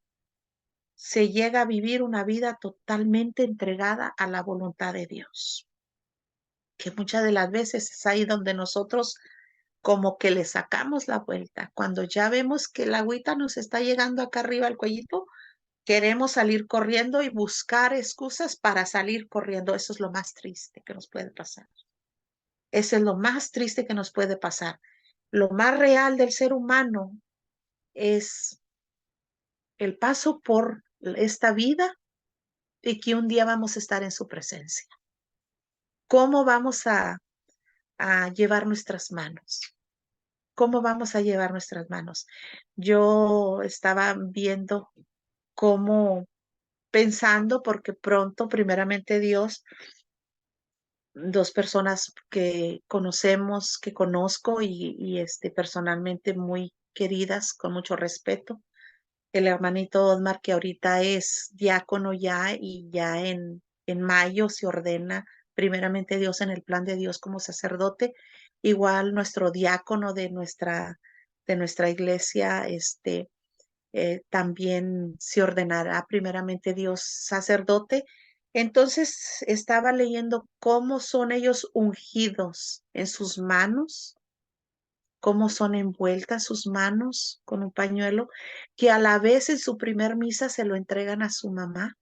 se llega a vivir una vida totalmente entregada a la voluntad de Dios. Que muchas de las veces es ahí donde nosotros como que le sacamos la vuelta. Cuando ya vemos que la agüita nos está llegando acá arriba al cuellito, queremos salir corriendo y buscar excusas para salir corriendo. Eso es lo más triste que nos puede pasar. Eso es lo más triste que nos puede pasar. Lo más real del ser humano es el paso por esta vida y que un día vamos a estar en su presencia. ¿Cómo vamos a llevar nuestras manos? ¿Cómo vamos a llevar nuestras manos? Yo estaba viendo cómo, pensando, porque pronto, primeramente Dios, dos personas que conocemos, que conozco y personalmente muy queridas, con mucho respeto. El hermanito Osmar, que ahorita es diácono ya y ya en mayo se ordena primeramente Dios en el plan de Dios como sacerdote. Igual nuestro diácono de nuestra iglesia, también se ordenará primeramente Dios sacerdote. Entonces estaba leyendo cómo son ellos ungidos en sus manos, cómo son envueltas sus manos con un pañuelo, que a la vez en su primer misa se lo entregan a su mamá.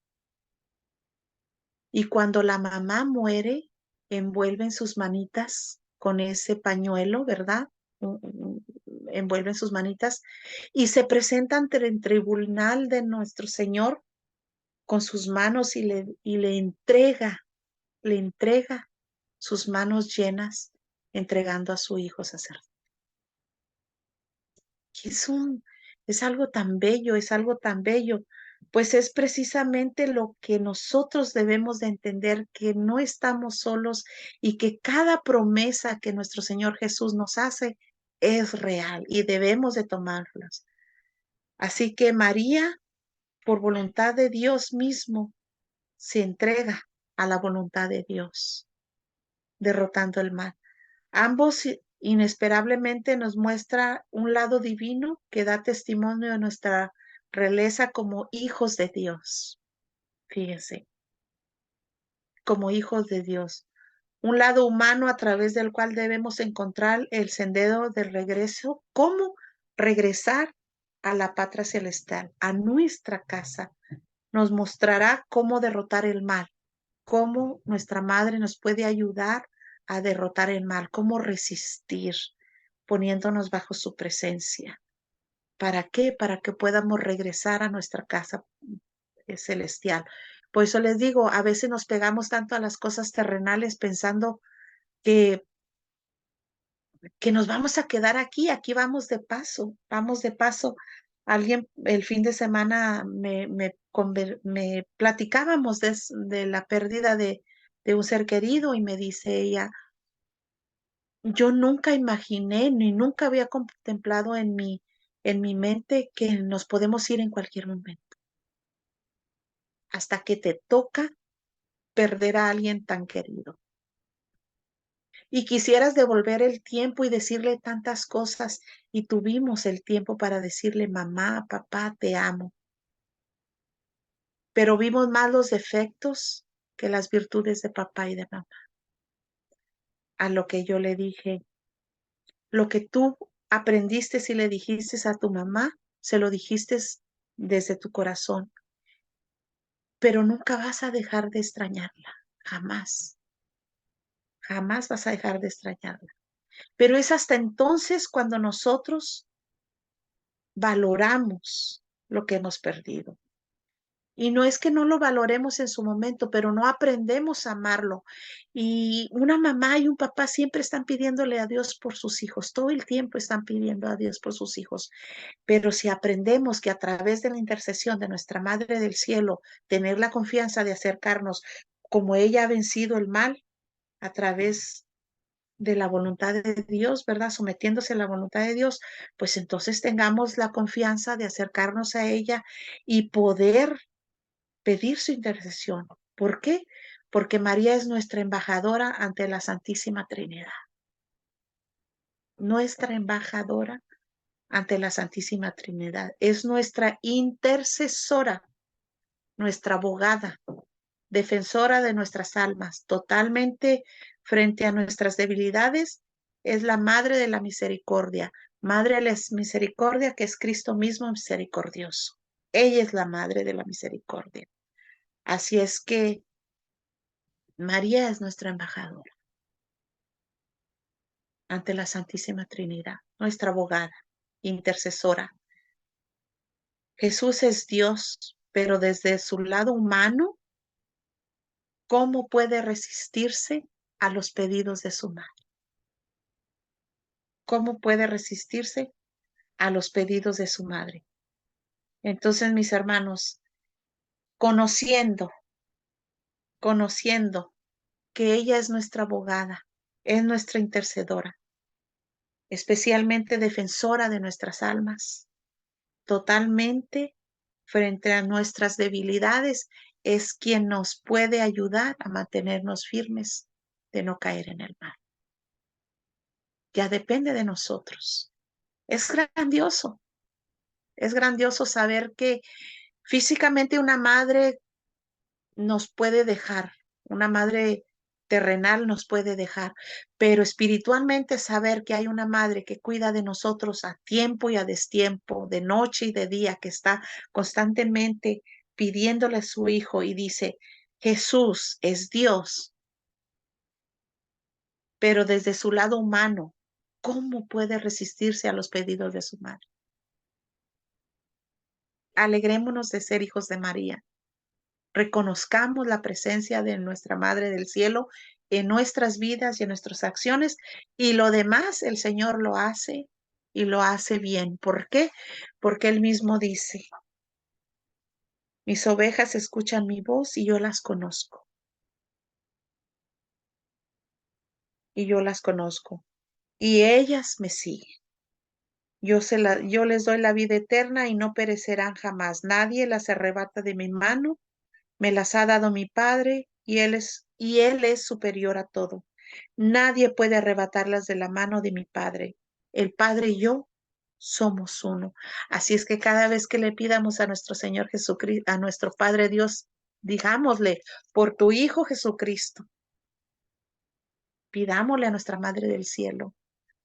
Y cuando la mamá muere, envuelven sus manitas con ese pañuelo, ¿verdad? Envuelven sus manitas y se presentan ante el tribunal de nuestro Señor con sus manos y le entrega sus manos llenas, entregando a su hijo sacerdote. Es es algo tan bello, es algo tan bello, pues es precisamente lo que nosotros debemos de entender, que no estamos solos y que cada promesa que nuestro Señor Jesús nos hace es real y debemos de tomarlas. Así que María, por voluntad de Dios mismo, se entrega a la voluntad de Dios, derrotando el mal. Ambos inesperablemente nos muestra un lado divino que da testimonio de nuestra realeza como hijos de Dios. Fíjense, como hijos de Dios. Un lado humano a través del cual debemos encontrar el sendero del regreso. ¿Cómo regresar a la patria celestial, a nuestra casa? Nos mostrará cómo derrotar el mal, cómo nuestra madre nos puede ayudar a derrotar el mal, cómo resistir poniéndonos bajo su presencia. ¿Para qué? Para que podamos regresar a nuestra casa celestial. Por eso les digo, a veces nos pegamos tanto a las cosas terrenales pensando que, que nos vamos a quedar aquí vamos de paso, vamos de paso. Alguien el fin de semana me platicábamos de la pérdida de un ser querido y me dice ella, yo nunca imaginé ni nunca había contemplado en mi mente que nos podemos ir en cualquier momento, hasta que te toca perder a alguien tan querido. Y quisieras devolver el tiempo y decirle tantas cosas y tuvimos el tiempo para decirle, mamá, papá, te amo. Pero vimos más los defectos que las virtudes de papá y de mamá. A lo que yo le dije, lo que tú aprendiste y le dijiste a tu mamá, se lo dijiste desde tu corazón, pero nunca vas a dejar de extrañarla, jamás, jamás vas a dejar de extrañarla. Pero es hasta entonces cuando nosotros valoramos lo que hemos perdido. Y no es que no lo valoremos en su momento, pero no aprendemos a amarlo. Y una mamá y un papá siempre están pidiéndole a Dios por sus hijos, todo el tiempo están pidiendo a Dios por sus hijos. Pero si aprendemos que a través de la intercesión de nuestra Madre del Cielo, tener la confianza de acercarnos como ella ha vencido el mal a través de la voluntad de Dios, ¿verdad? Sometiéndose a la voluntad de Dios, pues entonces tengamos la confianza de acercarnos a ella y poder pedir su intercesión. ¿Por qué? Porque María es nuestra embajadora ante la Santísima Trinidad. Nuestra embajadora ante la Santísima Trinidad. Es nuestra intercesora, nuestra abogada, defensora de nuestras almas, totalmente frente a nuestras debilidades. Es la Madre de la Misericordia, Madre de la Misericordia que es Cristo mismo misericordioso. Ella es la Madre de la Misericordia. Así es que María es nuestra embajadora ante la Santísima Trinidad, nuestra abogada, intercesora. Jesús es Dios, pero desde su lado humano, ¿cómo puede resistirse a los pedidos de su madre? ¿Cómo puede resistirse a los pedidos de su madre? Entonces, mis hermanos, conociendo, conociendo que ella es nuestra abogada, es nuestra intercedora, especialmente defensora de nuestras almas, totalmente frente a nuestras debilidades, es quien nos puede ayudar a mantenernos firmes de no caer en el mal. Ya depende de nosotros. Es grandioso saber que físicamente una madre nos puede dejar, una madre terrenal nos puede dejar, pero espiritualmente saber que hay una madre que cuida de nosotros a tiempo y a destiempo, de noche y de día, que está constantemente pidiéndole a su hijo y dice, Jesús es Dios, pero desde su lado humano, ¿cómo puede resistirse a los pedidos de su madre? Alegrémonos de ser hijos de María. Reconozcamos la presencia de nuestra Madre del Cielo en nuestras vidas y en nuestras acciones, y lo demás el Señor lo hace y lo hace bien. ¿Por qué? Porque Él mismo dice, mis ovejas escuchan mi voz y yo las conozco, y yo las conozco, y ellas me siguen. Yo les doy la vida eterna y no perecerán jamás. Nadie las arrebata de mi mano. Me las ha dado mi Padre y Él es superior a todo. Nadie puede arrebatarlas de la mano de mi Padre. El Padre y yo somos uno. Así es que cada vez que le pidamos a nuestro Señor Jesucristo, a nuestro Padre Dios, digámosle, por tu Hijo Jesucristo, pidámosle a nuestra Madre del Cielo,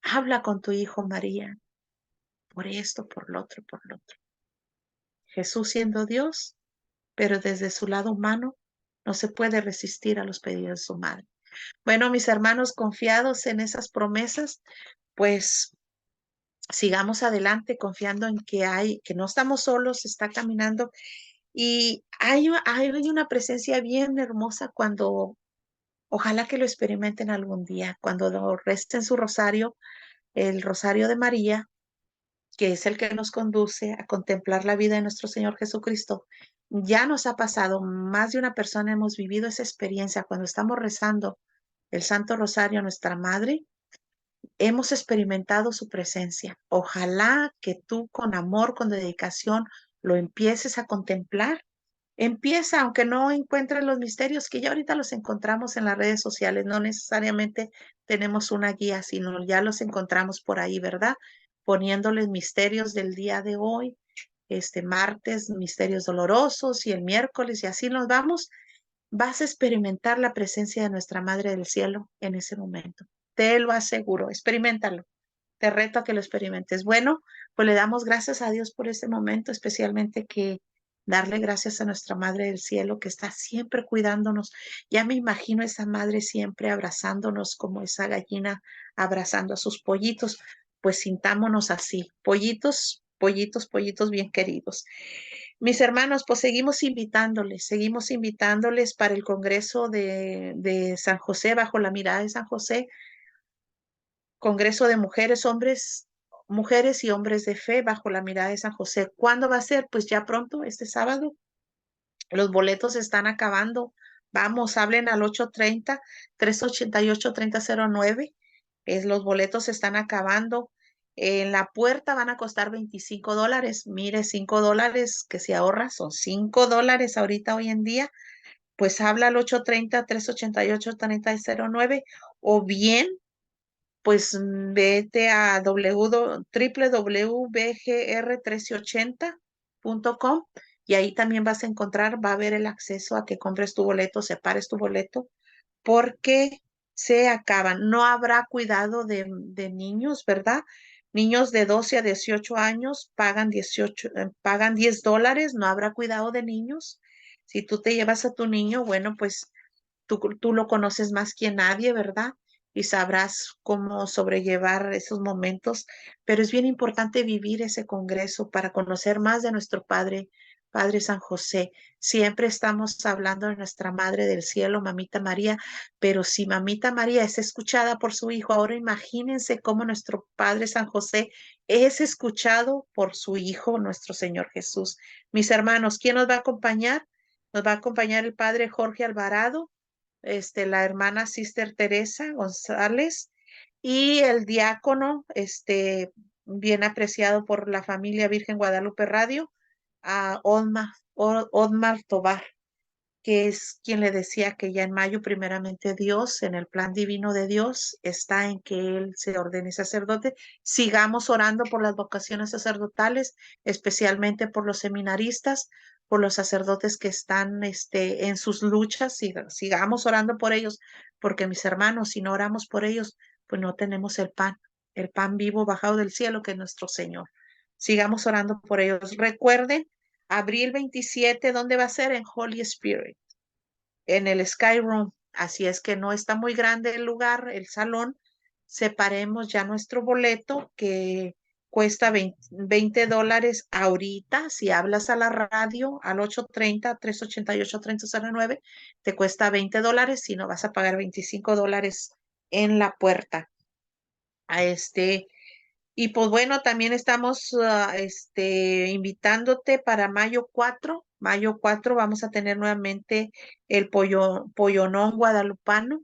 habla con tu Hijo María, por esto, por lo otro, por lo otro. Jesús siendo Dios, pero desde su lado humano, no se puede resistir a los pedidos de su madre. Bueno, mis hermanos, confiados en esas promesas, pues sigamos adelante confiando en que no estamos solos, está caminando y hay una presencia bien hermosa cuando, ojalá que lo experimenten algún día, cuando recen su rosario, el rosario de María, que es el que nos conduce a contemplar la vida de nuestro Señor Jesucristo. Ya nos ha pasado, más de una persona hemos vivido esa experiencia cuando estamos rezando el Santo Rosario a nuestra Madre, hemos experimentado su presencia. Ojalá que tú con amor, con dedicación, lo empieces a contemplar. Empieza, aunque no encuentres los misterios, que ya ahorita los encontramos en las redes sociales, no necesariamente tenemos una guía, sino ya los encontramos por ahí, ¿verdad? Poniéndoles misterios del día de hoy, este martes, misterios dolorosos y el miércoles, y así nos vamos. Vas a experimentar la presencia de nuestra Madre del Cielo en ese momento. Te lo aseguro, experimentalo. Te reto a que lo experimentes. Bueno, pues le damos gracias a Dios por este momento, especialmente que darle gracias a nuestra Madre del Cielo que está siempre cuidándonos. Ya me imagino esa madre siempre abrazándonos como esa gallina abrazando a sus pollitos. Pues sintámonos así, pollitos, pollitos, pollitos bien queridos. Mis hermanos, pues seguimos invitándoles para el Congreso de San José, bajo la mirada de San José, Congreso de Mujeres, Hombres, Mujeres y Hombres de Fe bajo la mirada de San José. ¿Cuándo va a ser? Pues ya pronto, este sábado. Los boletos se están acabando. Vamos, hablen al 830-388-3009. Los boletos se están acabando. En la puerta van a costar $25. Mire, $5 que si ahorra son $5 ahorita hoy en día. Pues habla al 830-388-3009 o bien pues vete a www.bgr1380.com y ahí también vas a encontrar, va a haber el acceso a que compres tu boleto, separes tu boleto, porque se acaban. No habrá cuidado de niños, ¿verdad? Niños de 12 a 18 años pagan $10, no habrá cuidado de niños. Si tú te llevas a tu niño, bueno, pues tú lo conoces más que nadie, ¿verdad? Y sabrás cómo sobrellevar esos momentos, pero es bien importante vivir ese congreso para conocer más de nuestro Padre, Padre San José. Siempre estamos hablando de nuestra Madre del Cielo, Mamita María, pero si Mamita María es escuchada por su Hijo, ahora imagínense cómo nuestro Padre San José es escuchado por su Hijo, nuestro Señor Jesús. Mis hermanos, ¿quién nos va a acompañar? Nos va a acompañar el Padre Jorge Alvarado, la hermana Sister Teresa González y el diácono, bien apreciado por la familia Virgen Guadalupe Radio, a Odmar Tobar, que es quien le decía que ya en mayo, primeramente Dios, en el plan divino de Dios, está en que él se ordene sacerdote. Sigamos orando por las vocaciones sacerdotales, especialmente por los seminaristas, por los sacerdotes que están en sus luchas. Sigamos orando por ellos, porque mis hermanos, si no oramos por ellos, pues no tenemos el pan vivo bajado del cielo que es nuestro Señor. Sigamos orando por ellos. Recuerden, abril 27, ¿dónde va a ser? En Holy Spirit, en el Sky Room. Así es que no está muy grande el lugar, el salón. Separemos ya nuestro boleto que cuesta $20 ahorita. Si hablas a la radio al 830-388-3009, te cuesta $20. Si no, vas a pagar $25 en la puerta. A y pues bueno, también estamos invitándote para mayo 4. Mayo 4 vamos a tener nuevamente el pollonón guadalupano.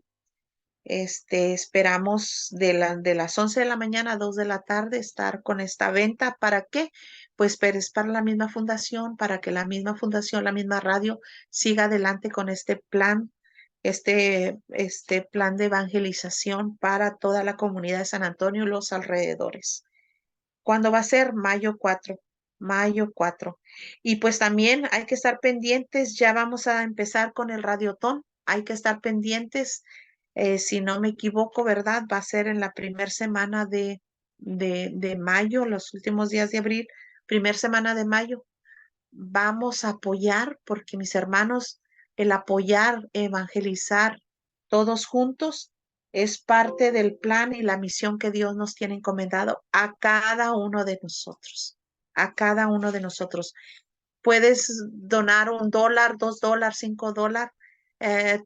Esperamos de las 11 de la mañana a 2 de la tarde estar con esta venta. ¿Para qué? Pues es para la misma fundación, para que la misma fundación, la misma radio siga adelante con este plan, este plan de evangelización para toda la comunidad de San Antonio y los alrededores. ¿Cuándo va a ser? Mayo 4, mayo 4. Y pues también hay que estar pendientes, ya vamos a empezar con el radiotón, hay que estar pendientes, si no me equivoco, ¿verdad? Va a ser en la primera semana de mayo, los últimos días de abril, primera semana de mayo. Vamos a apoyar porque mis hermanos, el apoyar, evangelizar todos juntos es parte del plan y la misión que Dios nos tiene encomendado a cada uno de nosotros, a cada uno de nosotros. Puedes donar $1, $2, $5.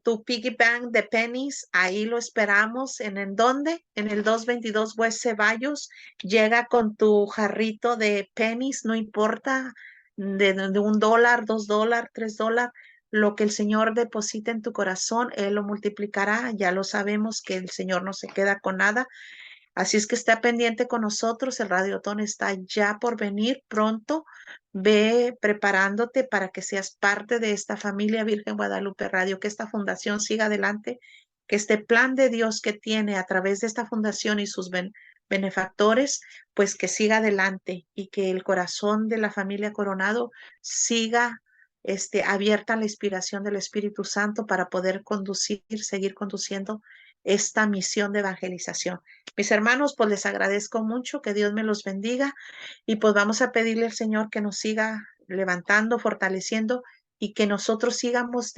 Tu piggy bank de pennies, ahí lo esperamos. ¿En dónde? En el 222 West Ceballos. Llega con tu jarrito de pennies, no importa, de $1, $2, $3. Lo que el Señor deposita en tu corazón, Él lo multiplicará. Ya lo sabemos que el Señor no se queda con nada. Así es que está pendiente con nosotros. El Radiotón está ya por venir pronto. Ve preparándote para que seas parte de esta familia Virgen Guadalupe Radio, que esta fundación siga adelante, que este plan de Dios que tiene a través de esta fundación y sus benefactores, pues que siga adelante y que el corazón de la familia Coronado siga abierta a la inspiración del Espíritu Santo para poder conducir, seguir conduciendo esta misión de evangelización. Mis hermanos, pues les agradezco mucho, que Dios me los bendiga y pues vamos a pedirle al Señor que nos siga levantando, fortaleciendo y que nosotros sigamos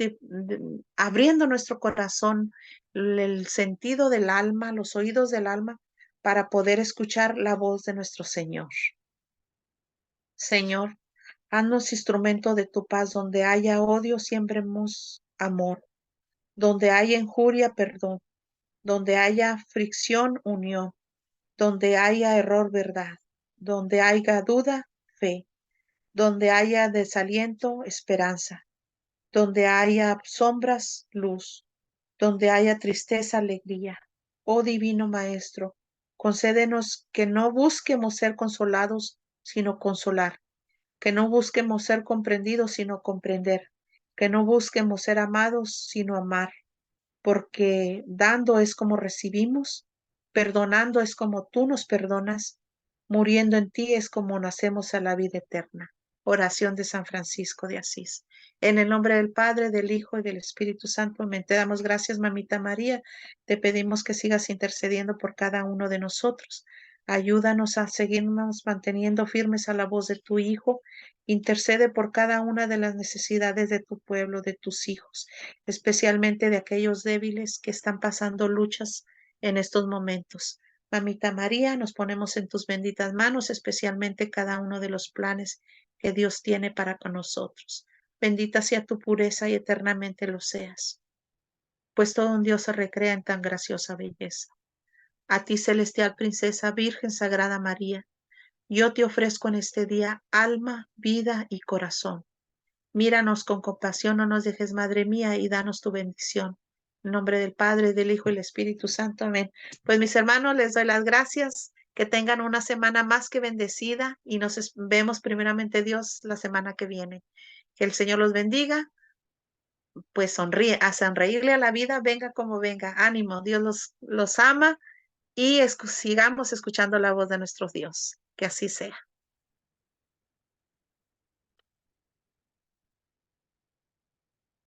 abriendo nuestro corazón, el sentido del alma, los oídos del alma, para poder escuchar la voz de nuestro Señor. Señor, haznos instrumento de tu paz. Donde haya odio, siembremos amor. Donde haya injuria, perdón. Donde haya fricción, unión. Donde haya error, verdad. Donde haya duda, fe. Donde haya desaliento, esperanza. Donde haya sombras, luz. Donde haya tristeza, alegría. Oh Divino Maestro, concédenos que no busquemos ser consolados, sino consolar, que no busquemos ser comprendidos, sino comprender, que no busquemos ser amados, sino amar, porque dando es como recibimos, perdonando es como tú nos perdonas, muriendo en ti es como nacemos a la vida eterna. Oración de San Francisco de Asís. En el nombre del Padre, del Hijo y del Espíritu Santo, te damos gracias, mamita María. Te pedimos que sigas intercediendo por cada uno de nosotros. Ayúdanos a seguirnos manteniendo firmes a la voz de tu Hijo. Intercede por cada una de las necesidades de tu pueblo, de tus hijos, especialmente de aquellos débiles que están pasando luchas en estos momentos. Mamita María, nos ponemos en tus benditas manos, especialmente cada uno de los planes que Dios tiene para con nosotros. Bendita sea tu pureza y eternamente lo seas, pues todo un Dios se recrea en tan graciosa belleza. A ti, celestial princesa, Virgen Sagrada María, yo te ofrezco en este día alma, vida y corazón. Míranos con compasión, no nos dejes, Madre mía, y danos tu bendición. En nombre del Padre, del Hijo y del Espíritu Santo. Amén. Pues mis hermanos, les doy las gracias. Que tengan una semana más que bendecida y nos vemos primeramente Dios la semana que viene. Que el Señor los bendiga. Pues sonríe, a sonreírle a la vida, venga como venga. Ánimo, Dios los ama y sigamos escuchando la voz de nuestro Dios. Que así sea.